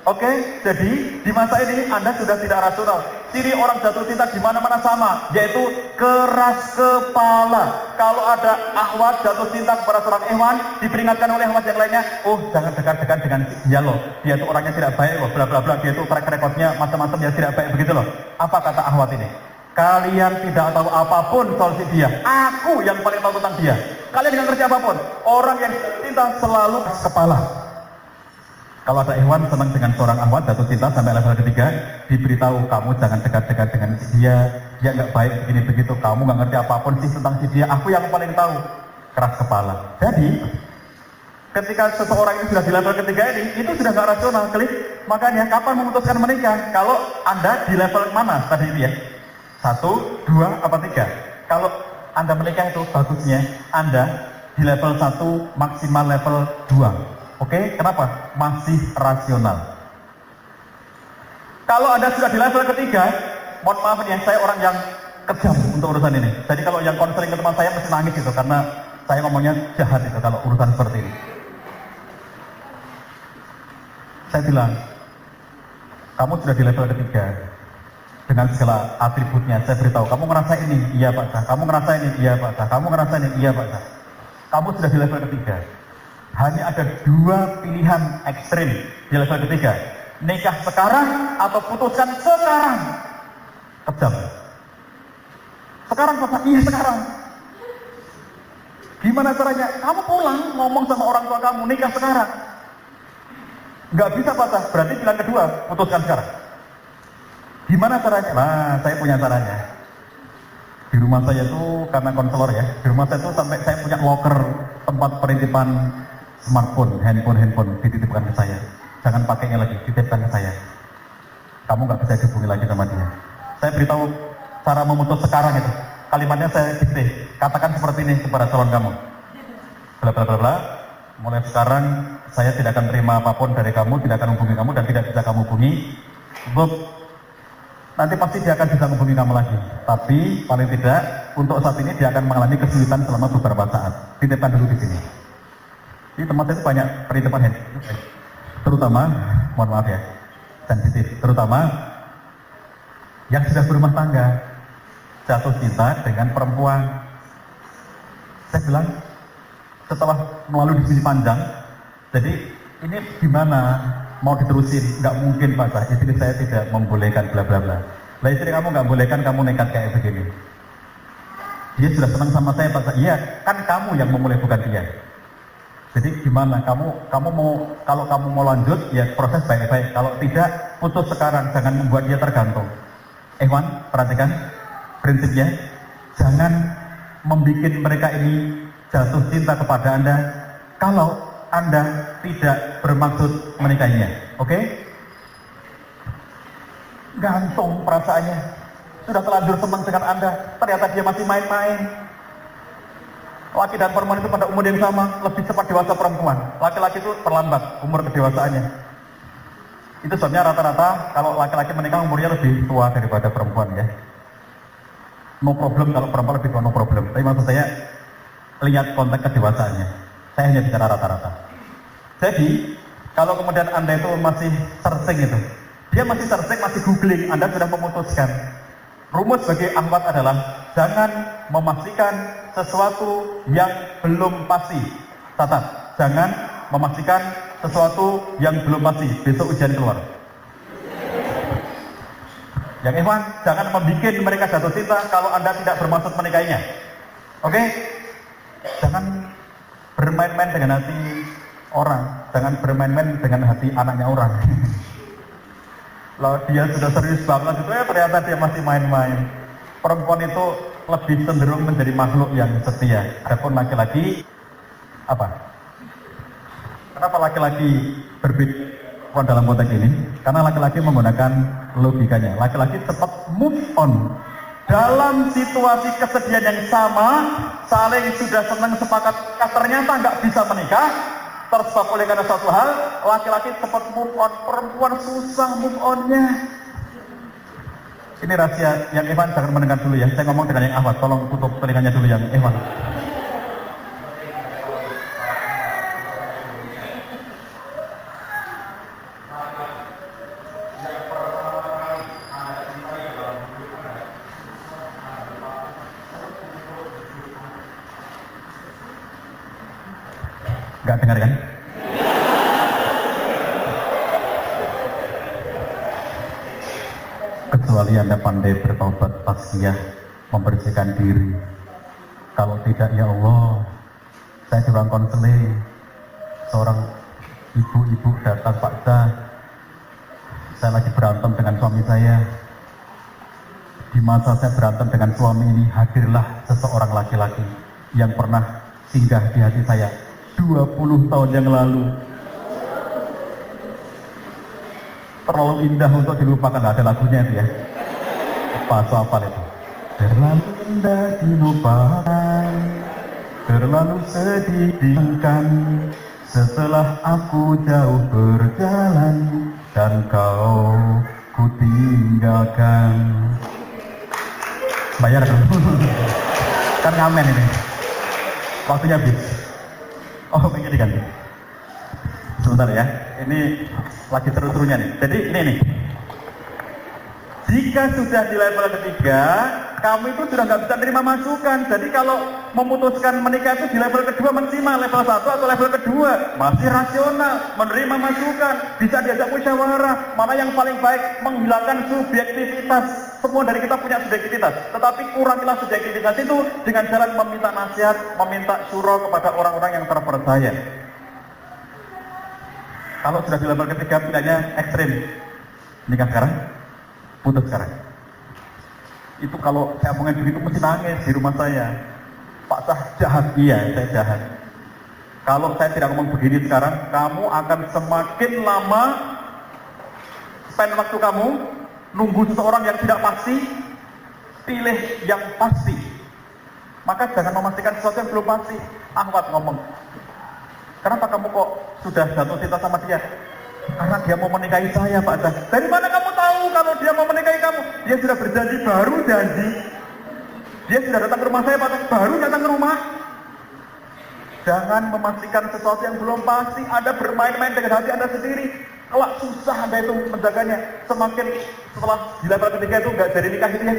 Oke, jadi di masa ini Anda sudah tidak rasional. Ciri orang jatuh cinta di mana-mana sama, yaitu keras kepala. Kalau ada ahwat jatuh cinta kepada seorang ikhwan, diperingatkan oleh ahwat yang lainnya, oh jangan dekat-dekat dengan dia loh, dia itu orangnya tidak baik loh, bla bla bla, dia itu track recordnya macam-macam yang tidak baik begitu loh. Apa kata ahwat ini? Kalian tidak tahu apapun soal si dia, aku yang paling tahu tentang dia. Kalian tidak ngerti apapun. Orang yang cinta selalu keras kepala. Kalau ada ikhwan senang dengan seorang ahwat jatuh cinta sampai level ketiga, diberitahu kamu jangan dekat-dekat dengan dia nggak baik begini begitu, kamu nggak ngerti apapun sih tentang si dia, aku yang paling tahu. Keras kepala. Jadi ketika seseorang ini sudah di level ketiga ini, itu sudah nggak rasional, klik. Makanya kapan memutuskan menikah? Kalau Anda di level mana tadi itu ya? 1, 2, apa 3? Kalau Anda menikah itu bagusnya Anda di level 1 maksimal level 2. Oke, kenapa? Masih rasional. Kalau Anda sudah di level ketiga, mohon maaf nih, saya orang yang kejam untuk urusan ini. Jadi kalau yang konseling ke teman saya mesti nangis gitu, karena saya ngomongnya jahat itu kalau urusan seperti ini. Saya bilang, kamu sudah di level ketiga dengan segala atributnya. Saya beritahu, kamu ngerasa ini, iya Pak Cah. Kamu ngerasa ini, iya Pak Cah. Kamu ngerasa ini, iya Pak Cah. Kamu sudah di level ketiga. Hanya ada 2 pilihan ekstrim di level ketiga. Nikah sekarang atau putuskan sekarang. Kejam. Sekarang Pak, iya sekarang. Gimana caranya? Kamu pulang ngomong sama orang tua kamu, nikah sekarang. Nggak bisa Pak, berarti pilihan kedua, putuskan sekarang. Gimana caranya? Nah, saya punya caranya. Di rumah saya tuh, karena konselor ya, di rumah saya tuh sampai saya punya locker tempat penitipan smartphone, handphone dititipkan ke saya. Jangan pakainya lagi, titipkan ke saya. Kamu nggak bisa dihubungi lagi sama dia. Saya beritahu cara memutus sekarang itu. Kalimatnya saya dikte. Katakan seperti ini kepada calon kamu. Bla bla bla bla. Mulai sekarang saya tidak akan terima apapun dari kamu, tidak akan hubungi kamu dan tidak bisa kamu hubungi. Nanti pasti dia akan bisa menghubungi kamu lagi. Tapi paling tidak untuk saat ini dia akan mengalami kesulitan selama beberapa saat. Titipkan dulu di sini. Di tempat itu banyak penitipan handphone, terutama, mohon maaf ya, sensitif, terutama yang sudah berumah tangga, jatuh cinta dengan perempuan. Saya bilang, setelah melalui diskusi panjang, jadi ini gimana mau diterusin? Nggak mungkin Pak, istri saya tidak membolehkan bla bla bla. Lah istri kamu nggak bolehkan, kamu nekat kayak begini. Dia sudah senang sama saya Pak. Iya, kan kamu yang memulai bukan dia. Jadi gimana? Kamu mau, kalau kamu mau lanjut ya proses baik-baik. Kalau tidak, putus sekarang, jangan membuat dia tergantung. Ikhwan, perhatikan prinsipnya. Jangan membuat mereka ini jatuh cinta kepada Anda kalau Anda tidak bermaksud menikahinya. Oke? Gantung perasaannya. Sudah terlanjur senang dengan Anda, ternyata dia masih main-main. Laki dan perempuan itu pada umur yang sama, lebih cepat dewasa perempuan. Laki-laki itu terlambat umur kedewasaannya. Itu sebabnya rata-rata kalau laki-laki menikah umurnya lebih tua daripada perempuan ya. No problem kalau perempuan lebih tua, no problem. Tapi maksud saya, lihat konteks kedewasaannya. Saya hanya bicara rata-rata. Jadi, kalau kemudian Anda itu masih searching itu, dia masih searching, masih googling, Anda sudah memutuskan. Rumus bagi akhwat adalah jangan memastikan sesuatu yang belum pasti. Catat, jangan memastikan sesuatu yang belum pasti. Besok ujian keluar. Yang ikhwan, jangan membuat mereka jatuh cinta kalau Anda tidak bermaksud menikahinya. Oke? Jangan bermain-main dengan hati orang, jangan bermain-main dengan hati anaknya orang. Kalau dia sudah serius banget itu ternyata dia masih main-main. Perempuan itu lebih cenderung menjadi makhluk yang setia. Adapun laki-laki apa? Kenapa laki-laki berbeda dalam konteks ini? Karena laki-laki menggunakan logikanya. Laki-laki cepat move on. Dalam situasi kesedihan yang sama, saling sudah senang sepakat, ternyata nggak bisa menikah. Tersebab oleh karena suatu hal, laki-laki cepat move on, perempuan susah move on-nya. Ini rahasia yang Evan jangan mendengar dulu ya. Saya ngomong dengan yang Ahmad, tolong tutup telinganya dulu yang Evan. Nggak dengar kan? Kecuali Anda pandai bertaubat tasbih, membersihkan diri. Kalau tidak, ya Allah, saya di ruang konseling, seorang ibu-ibu datang, Pak Zah, saya lagi berantem dengan suami saya. Di masa saya berantem dengan suami ini, hadirlah seseorang laki-laki yang pernah singgah di hati saya 20 tahun yang lalu. Terlalu indah untuk dilupakan, ada lagunya itu ya. Apa itu? Terlalu indah dilupakan, terlalu sedih diingkan, setelah aku jauh berjalan dan kau ku tinggalkan. Bayar dong. Kan ngamen ini. Waktunya habis. Oh, pengen diganti. Sebentar ya, ini lagi seru-serunya nih. Jadi ini nih. Jika sudah di level ketiga, kamu itu sudah nggak bisa terima masukan. Jadi kalau memutuskan menikah itu di level kedua maksimal, level 1 atau level kedua masih rasional, menerima masukan, bisa diajak musyawarah, mana yang paling baik, menghilangkan subjektivitas. Semua dari kita punya subjektivitas, tetapi kurangilah subjektivitas itu dengan jalan meminta nasihat, meminta syuro kepada orang-orang yang terpercaya. Kalau sudah di level ketiga pilihannya ekstrim, nikah sekarang, putus sekarang. Itu kalau saya omongin begitu mesti nangis di rumah saya. Pak Sah jahat, iya saya jahat. Kalau saya tidak ngomong begini sekarang, kamu akan semakin lama spend waktu kamu nunggu seseorang yang tidak pasti, pilih yang pasti. Maka jangan memastikan sesuatu yang belum pasti. Ahwat ngomong, kenapa kamu kok sudah jatuh cinta sama dia? Karena dia mau menikahi saya, Pak Zah. Dari mana kamu tahu kalau dia mau menikahi kamu? Dia sudah berjanji, baru janji. Dia sudah datang ke rumah saya, Pak Zah, baru datang ke rumah. Jangan memastikan sesuatu yang belum pasti. Anda bermain-main dengan hati Anda sendiri. Kelak susah Anda itu menjaganya. Semakin setelah di level ketiga itu nggak jadi nikah gitu ya.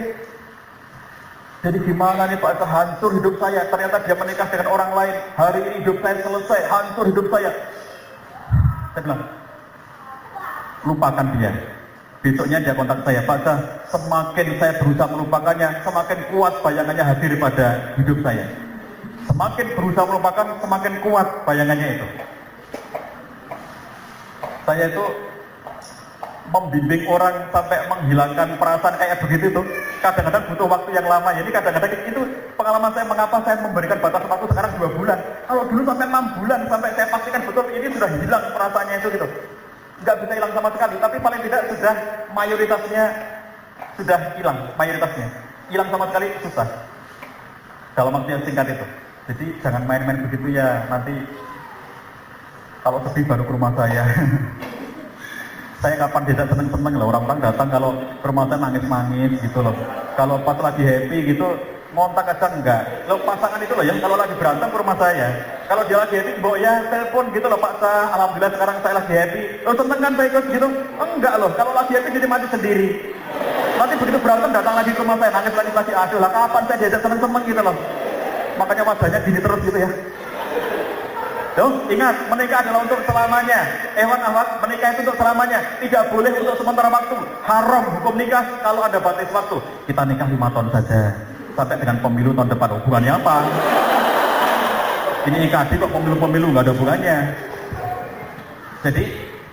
Jadi gimana nih Pak Zah, hancur hidup saya. Ternyata dia menikah dengan orang lain. Hari ini hidup saya selesai, hancur hidup saya. Saya bilang, lupakan dia. Besoknya dia kontak saya, Pak Zah, semakin saya berusaha melupakannya, semakin kuat bayangannya hadir pada hidup saya. Semakin berusaha melupakan, semakin kuat bayangannya itu. Saya itu membimbing orang sampai menghilangkan perasaan kayak begitu tuh kadang-kadang butuh waktu yang lama. Jadi kadang-kadang itu pengalaman saya, mengapa saya memberikan batas waktu sekarang 2 bulan. Kalau dulu sampai 6 bulan, sampai saya pastikan betul ini sudah hilang perasaannya itu gitu. Nggak bisa hilang sama sekali, tapi paling tidak sudah mayoritasnya sudah hilang, mayoritasnya. Hilang sama sekali susah. Dalam waktu yang singkat itu. Jadi jangan main-main begitu ya, nanti kalau sedih baru ke rumah saya. Saya kapan tidak seneng-seneng loh, orang-orang datang kalau ke rumah saya nangis-nangis gitu loh. Kalau pas lagi happy gitu, ngontak aja enggak. Lo pasangan itu loh yang kalau lagi berantem ke rumah saya. Kalau dia lagi happy, mbok ya telepon gitu loh, Pak Sah, alhamdulillah sekarang saya lagi happy. Lo seneng kan saya ikut gitu? Enggak loh, kalau lagi happy jadi mati sendiri. Nanti begitu berantem datang lagi ke rumah saya, nangis lagi, aduh lah kapan saya diajak seneng-seneng gitu loh. Makanya wajahnya gini terus gitu ya. Tuh, ingat, menikah adalah untuk selamanya. Ahwat, menikah itu untuk selamanya. Tidak boleh untuk sementara waktu. Haram hukum nikah kalau ada batas waktu. Kita nikah 5 tahun saja. Sampai dengan pemilu tahun depan. Hubungannya apa? Ini IKD kok pemilu-pemilu, nggak ada hubungannya. Jadi,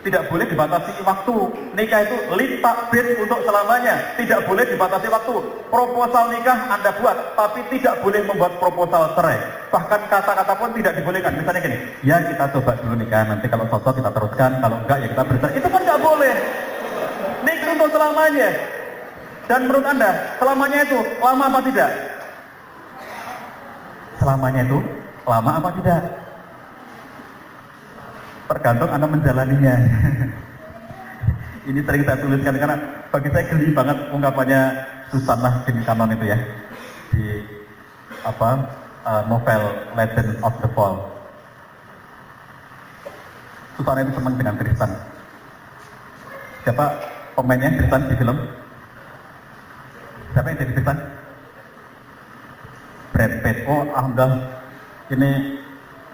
tidak boleh dibatasi waktu. Nikah itu litakbid untuk selamanya. Tidak boleh dibatasi waktu. Proposal nikah Anda buat, tapi tidak boleh membuat proposal cerai. Bahkan kata-kata pun tidak dibolehkan. Misalnya gini, ya kita coba dulu nikah, nanti kalau cocok kita teruskan, kalau enggak ya kita bercerai. Itu kan nggak boleh. Nikah untuk selamanya. Dan menurut Anda, selamanya itu lama apa tidak? Selamanya itu lama apa tidak? Tergantung Anda menjalaninya. Ini sering saya tuliskan karena bagi saya geli banget ungkapannya Susanna bin Canon itu ya di novel Legend of the Fall. Susanna itu senang dengan Tristan. Siapa pemainnya Tristan di film? Siapa yang jadi Tristan? Brad Pitt. Oh, alhamdulillah ini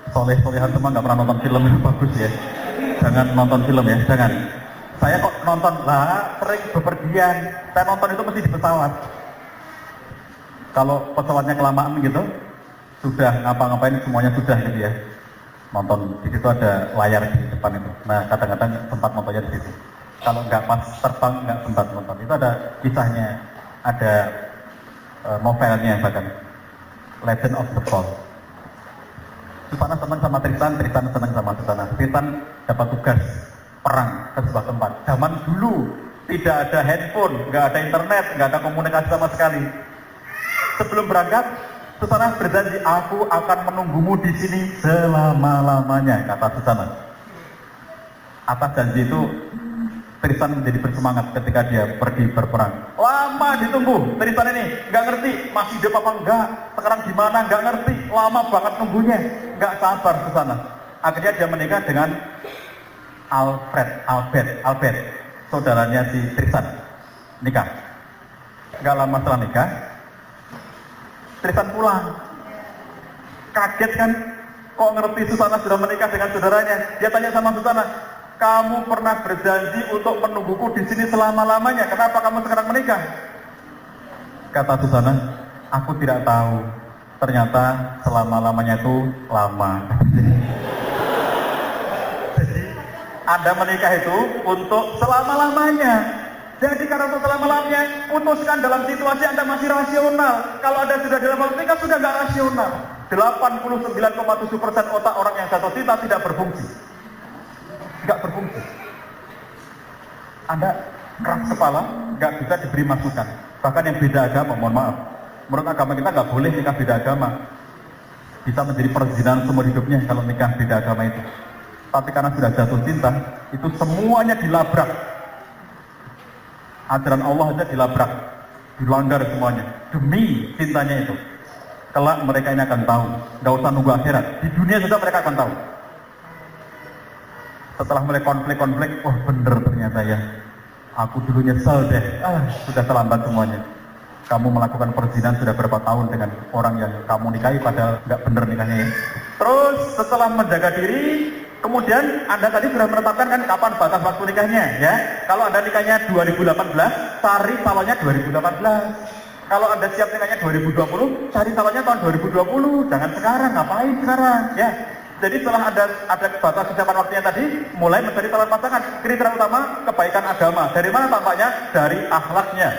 soleh-solehan semua nggak pernah nonton film yang bagus ya. Jangan nonton film ya, jangan. Saya kok nonton lah, sering bepergian. Saya nonton itu mesti di pesawat. Kalau pesawatnya kelamaan gitu, sudah ngapa-ngapain semuanya sudah gitu ya. Nonton di situ ada layar di depan itu. Nah kadang-kadang sempat nontonnya di situ. Kalau nggak pas terbang nggak sempat nonton. Itu ada kisahnya, ada novelnya bahkan Legend of the Fall. Susana senang sama Tristan, Tristan senang sama Susana. Tristan dapat tugas perang ke sebuah tempat. Zaman dulu tidak ada handphone, nggak ada internet, nggak ada komunikasi sama sekali. Sebelum berangkat, Susana berjanji, aku akan menunggumu di sini selama-lamanya, kata Susana. Atas janji itu, Tristan menjadi bersemangat ketika dia pergi berperang. Lama ditunggu, Tristan ini nggak ngerti masih hidup apa enggak, sekarang gimana nggak ngerti, lama banget nunggunya, nggak sabar Susana. Akhirnya dia menikah dengan Albert, saudaranya si Tristan. Nikah. Nggak lama setelah nikah, Tristan pulang. Kaget kan, kok ngerti Susana sudah menikah dengan saudaranya. Dia tanya sama Susana, kamu pernah berjanji untuk menungguku di sini selama-lamanya. Kenapa kamu sekarang menikah? Kata Susana, aku tidak tahu. Ternyata selama-lamanya itu lama. Jadi Anda menikah itu untuk selama-lamanya. Jadi karena untuk selama-lamanya, putuskan dalam situasi Anda masih rasional. Kalau Anda sudah dalam waktu nikah sudah nggak rasional. 89,7% otak orang yang jatuh cinta tidak berfungsi. Nggak berfungsi. Anda keras kepala, nggak bisa diberi masukan. Bahkan yang beda agama, mohon maaf, menurut agama kita nggak boleh nikah beda agama. Bisa menjadi perzinahan seumur hidupnya kalau nikah beda agama itu. Tapi karena sudah jatuh cinta, itu semuanya dilabrak. Ajaran Allah aja dilabrak, dilanggar semuanya demi cintanya itu. Kelak mereka ini akan tahu, nggak usah nunggu akhirat. Di dunia saja mereka akan tahu. Setelah mulai konflik, wah bener ternyata ya. Aku dulu nyesel deh, sudah terlambat semuanya. Kamu melakukan perzinahan sudah berapa tahun dengan orang yang kamu nikahi padahal nggak bener nikahnya ya. Terus setelah menjaga diri, kemudian Anda tadi sudah menetapkan kan kapan batas waktu nikahnya ya. Kalau Anda nikahnya 2018, cari calonnya 2018. Kalau Anda siap nikahnya 2020, cari calonnya tahun 2020, jangan sekarang, ngapain sekarang, ya. Jadi setelah ada batas kesiapan waktunya tadi, mulai mencari calon pasangan. Kriteria utama, kebaikan agama. Dari mana tampaknya? Dari akhlaknya.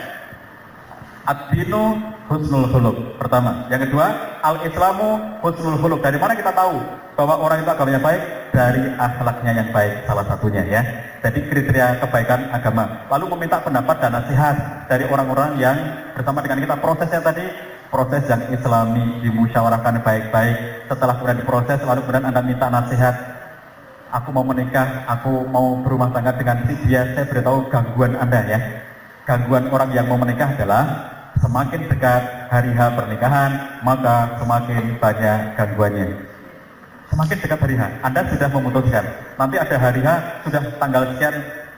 Ad-dinu husnul khuluq, pertama. Yang kedua, al-islamu husnul khuluq. Dari mana kita tahu bahwa orang itu agamanya baik? Dari akhlaknya yang baik, salah satunya, ya. Jadi kriteria kebaikan agama. Lalu meminta pendapat dan nasihat dari orang-orang yang bersama dengan kita. Prosesnya tadi, proses yang islami, dimusyawarahkan baik-baik. Setelah kemudian diproses, lalu kemudian Anda minta nasihat. Aku mau menikah, aku mau berumah tangga dengan si dia. Saya beritahu gangguan Anda, ya. Gangguan orang yang mau menikah adalah semakin dekat hari H pernikahan, maka semakin banyak gangguannya. Semakin dekat hari H, Anda sudah memutuskan. Nanti ada hari H, sudah tanggal sekian,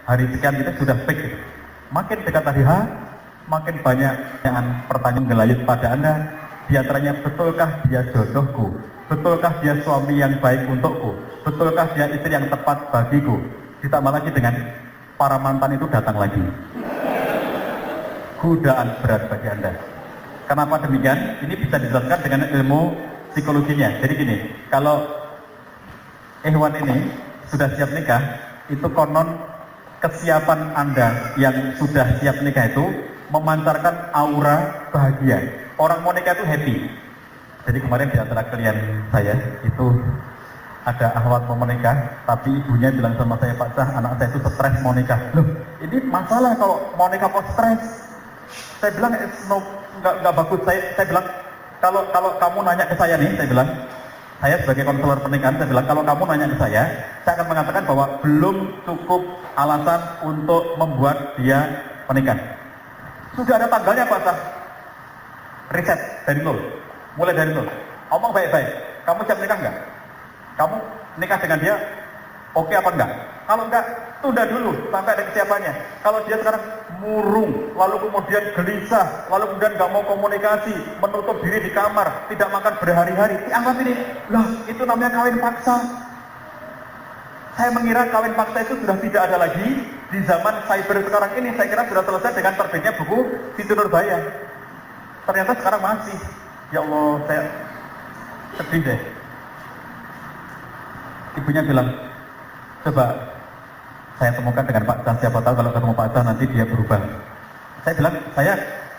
hari sekian itu sudah fix. Makin dekat hari H, makin banyak pertanyaan gelayut pada Anda. Di antaranya, betulkah dia jodohku? Betulkah dia suami yang baik untukku? Betulkah dia istri yang tepat bagiku? Ditambah lagi dengan para mantan itu datang lagi. Godaan berat bagi Anda. Kenapa demikian? Ini bisa dijelaskan dengan ilmu psikologinya. Jadi gini, kalau Ikhwan ini sudah siap nikah, itu konon kesiapan Anda yang sudah siap nikah itu memancarkan aura bahagia. Orang mau nikah itu happy. Jadi kemarin di antara klien saya itu ada akhwat mau menikah, tapi ibunya bilang sama saya, Pak Cah, anak saya itu stres mau nikah. Loh, ini masalah kalau mau nikah kok stres. Saya bilang nggak bagus. Saya bilang kalau kamu nanya ke saya nih, saya sebagai konselor pernikahan, saya bilang kalau kamu nanya ke saya akan mengatakan bahwa belum cukup alasan untuk membuat dia menikah. Sudah ada tanggalnya Pak Cah. Riset dari nol, mulai dari nol. Omong baik-baik. Kamu siap nikah nggak? Kamu nikah dengan dia, oke apa enggak? Kalau enggak, tunda dulu sampai ada kesiapannya. Kalau dia sekarang murung, lalu kemudian gelisah, lalu kemudian nggak mau komunikasi, menutup diri di kamar, tidak makan berhari-hari, dianggap ini, lah itu namanya kawin paksa. Saya mengira kawin paksa itu sudah tidak ada lagi di zaman cyber sekarang ini. Saya kira sudah selesai dengan terbitnya buku Siti Nurbaya. Ternyata sekarang masih. Ya Allah, saya sedih deh. Ibunya bilang, coba saya temukan dengan Pak Cah, siapa tahu kalau ketemu Pak Cah nanti dia berubah. Saya bilang, saya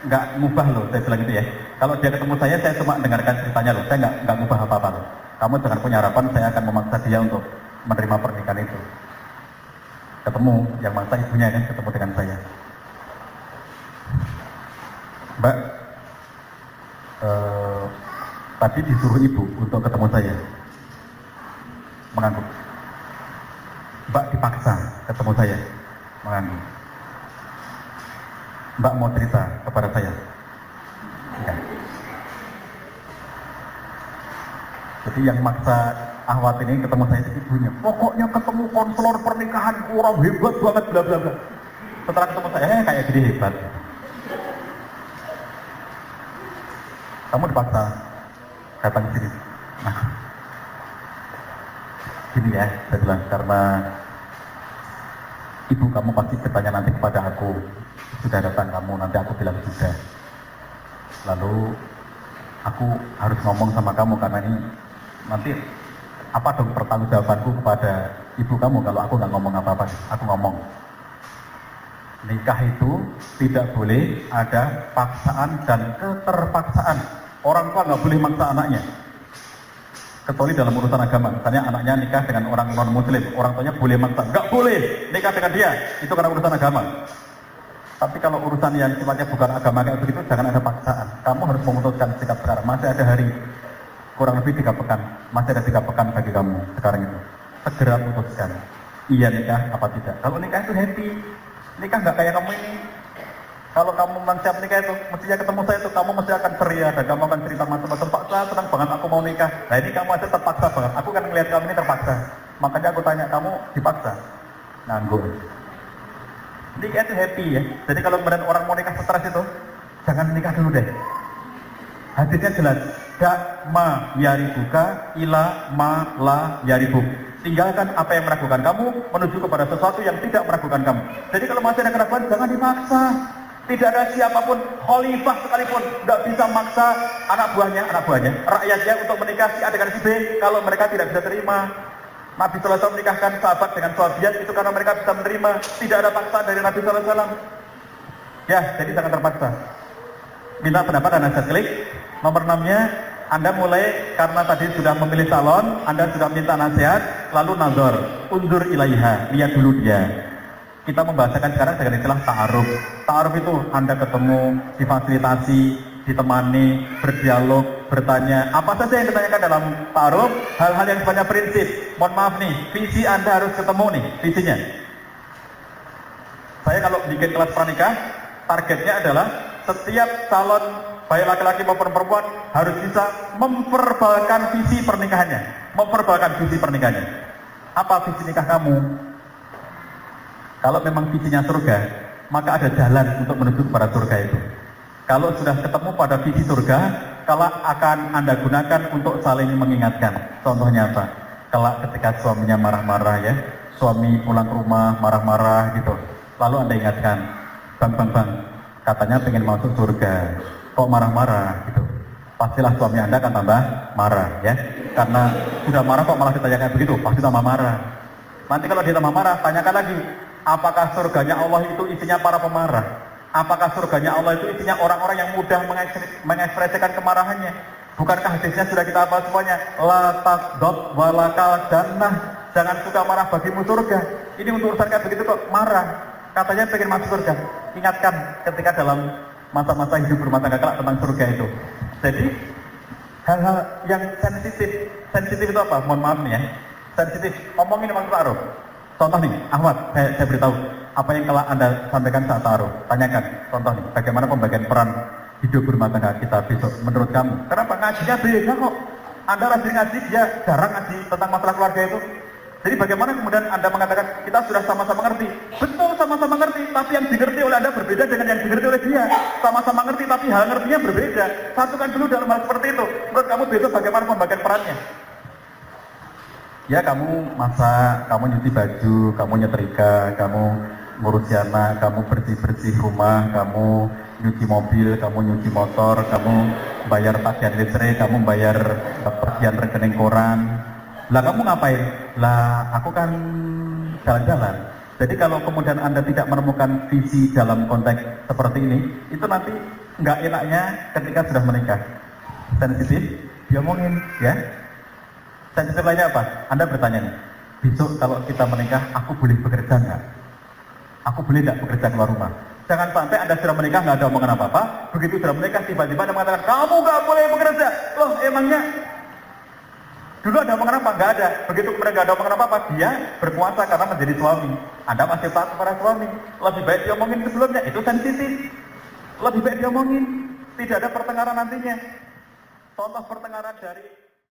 nggak ngubah loh, saya bilang gitu ya. Kalau dia ketemu saya cuma dengarkan ceritanya loh, saya nggak ngubah apa-apa loh. Kamu jangan punya harapan, saya akan memaksa dia untuk menerima pernikahan itu. Ketemu, yang maksa ibunya kan ketemu dengan saya. Mbak, tadi disuruh ibu untuk ketemu saya. Mengangguk. Mbak dipaksa ketemu saya, mengangguk. Mbak mau cerita kepada saya? Enggak. Jadi yang maksa Ahwat ini ketemu saya itu ibunya. Pokoknya ketemu konselor pernikahan, orang hebat banget, bla bla bla. Setelah ketemu saya, kayak gini hebat. Kamu dipaksa datang sini. Nah, gini ya, saya bilang, karena ibu kamu pasti bertanya nanti kepada aku, sudah datang kamu, nanti aku bilang sudah. Lalu aku harus ngomong sama kamu karena ini nanti apa dong pertanggungjawabanku kepada ibu kamu kalau aku nggak ngomong apa-apa. Aku ngomong, nikah itu tidak boleh ada paksaan dan keterpaksaan. Orang tua nggak boleh maksa anaknya. Kecuali dalam urusan agama, misalnya anaknya nikah dengan orang non-muslim, orang tuanya boleh maksa, nggak boleh nikah dengan dia, itu karena urusan agama. Tapi kalau urusan yang sifatnya bukan agama kayak begitu, jangan ada paksaan. Kamu harus memutuskan sikap sekarang, masih ada hari, kurang lebih 3 pekan, masih ada 3 pekan bagi kamu sekarang itu. Segera putuskan, iya nikah apa tidak. Kalau nikah itu happy, nikah nggak kayak kamu ini. Kalau kamu memang siap nikah itu, mestinya ketemu saya itu, kamu mesti akan ceria dan kamu akan cerita macam-macam. Pak, saya senang banget aku mau nikah. Nah ini kamu aja terpaksa banget. Aku kan ngelihat kamu ini terpaksa. Makanya aku tanya, kamu dipaksa? Nganggur. Nikah itu happy ya. Jadi kalau kemudian orang mau nikah stres itu, jangan nikah dulu deh. Hadisnya jelas. Da ma yaribuka ila ma la yaribuk. Tinggalkan apa yang meragukan kamu, menuju kepada sesuatu yang tidak meragukan kamu. Jadi kalau masih ada keraguan, jangan dipaksa. Tidak ada siapapun, khalifah sekalipun, nggak bisa maksa anak buahnya, rakyatnya untuk menikahi adegan si B kalau mereka tidak bisa terima. Nabi SAW menikahkan sahabat dengan sahabiat itu karena mereka bisa menerima. Tidak ada paksaan dari Nabi SAW. Ya, jadi jangan terpaksa. Minta pendapat dan nasihat klik. Nomor 6-nya, Anda mulai karena tadi sudah memilih calon, Anda sudah minta nasihat, lalu nazar, undur ilaiha, lihat dulu dia. Kita membahasakan sekarang dengan istilah ta'aruf. Ta'aruf itu Anda ketemu, difasilitasi, ditemani, berdialog, bertanya. Apa saja yang ditanyakan dalam ta'aruf? Hal-hal yang sifatnya prinsip. Mohon maaf nih, visi Anda harus ketemu nih, visinya. Saya kalau bikin kelas pranikah, targetnya adalah setiap calon, baik laki-laki maupun perempuan, harus bisa memperbalkan visi pernikahannya. Memperbalkan visi pernikahannya. Apa visi nikah kamu? Kalau memang visinya surga, maka ada jalan untuk menuju kepada surga itu. Kalau sudah ketemu pada visi surga, kalau akan Anda gunakan untuk saling mengingatkan. Contohnya apa? Kalau ketika suaminya marah-marah ya, suami pulang ke rumah marah-marah gitu, lalu Anda ingatkan, bang, katanya pengen masuk surga, kok marah-marah gitu. Pastilah suami Anda akan tambah marah ya, karena sudah marah kok malah ditanyakan begitu, pasti tambah marah. Nanti kalau dia tambah marah, tanyakan lagi, apakah surganya Allah itu isinya para pemarah? Apakah surganya Allah itu isinya orang-orang yang mudah mengekspresikan kemarahannya? Bukankah hadisnya sudah kita hafal semuanya? La taghdab walakal jannah. Jangan suka marah bagimu surga. Ini untuk urusan kayak begitu kok marah. Katanya pengen masuk surga. Ingatkan ketika dalam masa-masa hidup berumah tangga kelak tentang surga itu. Jadi hal-hal yang sensitif itu apa? Mohon maaf nih ya. Sensitif. Omongin memang taruh. Contoh nih, Ahmad, saya beritahu apa yang telah Anda sampaikan saat taruh. Tanyakan, contoh nih, bagaimana pembagian peran hidup berumah tangga kita besok menurut kamu? Kenapa ngajinya beda kok? Anda rajin ngaji, dia jarang ngaji tentang masalah keluarga itu. Jadi bagaimana kemudian Anda mengatakan kita sudah sama-sama ngerti? Betul, sama-sama ngerti, tapi yang dimengerti oleh Anda berbeda dengan yang dimengerti oleh dia. Sama-sama ngerti, tapi hal ngertinya berbeda. Satukan dulu dalam hal seperti itu. Menurut kamu besok bagaimana pembagian perannya? Ya kamu masak, kamu nyuci baju, kamu nyetrika, kamu ngurus anak, kamu bersih-bersih rumah, kamu nyuci mobil, kamu nyuci motor, kamu bayar tagihan listrik, kamu bayar tagihan rekening koran. Lah kamu ngapain? Lah aku kan jalan-jalan. Jadi kalau kemudian Anda tidak menemukan visi dalam konteks seperti ini, itu nanti nggak enaknya ketika sudah menikah. Sensitif, diomongin ya. Sensitif lainnya apa? Anda bertanya nih, besok kalau kita menikah, aku boleh bekerja nggak? Aku boleh nggak bekerja keluar rumah? Jangan sampai Anda sudah menikah nggak ada omongan apa-apa, begitu sudah menikah tiba-tiba Anda mengatakan, kamu nggak boleh bekerja. Loh, emangnya dulu ada omongan apa? Nggak ada. Begitu kemudian nggak ada omongan apa-apa, dia berkuasa karena menjadi suami. Anda masih taat kepada suami. Lebih baik diomongin sebelumnya, itu sensitif. Lebih baik diomongin, tidak ada pertengkaran nantinya. Contoh pertengkaran dari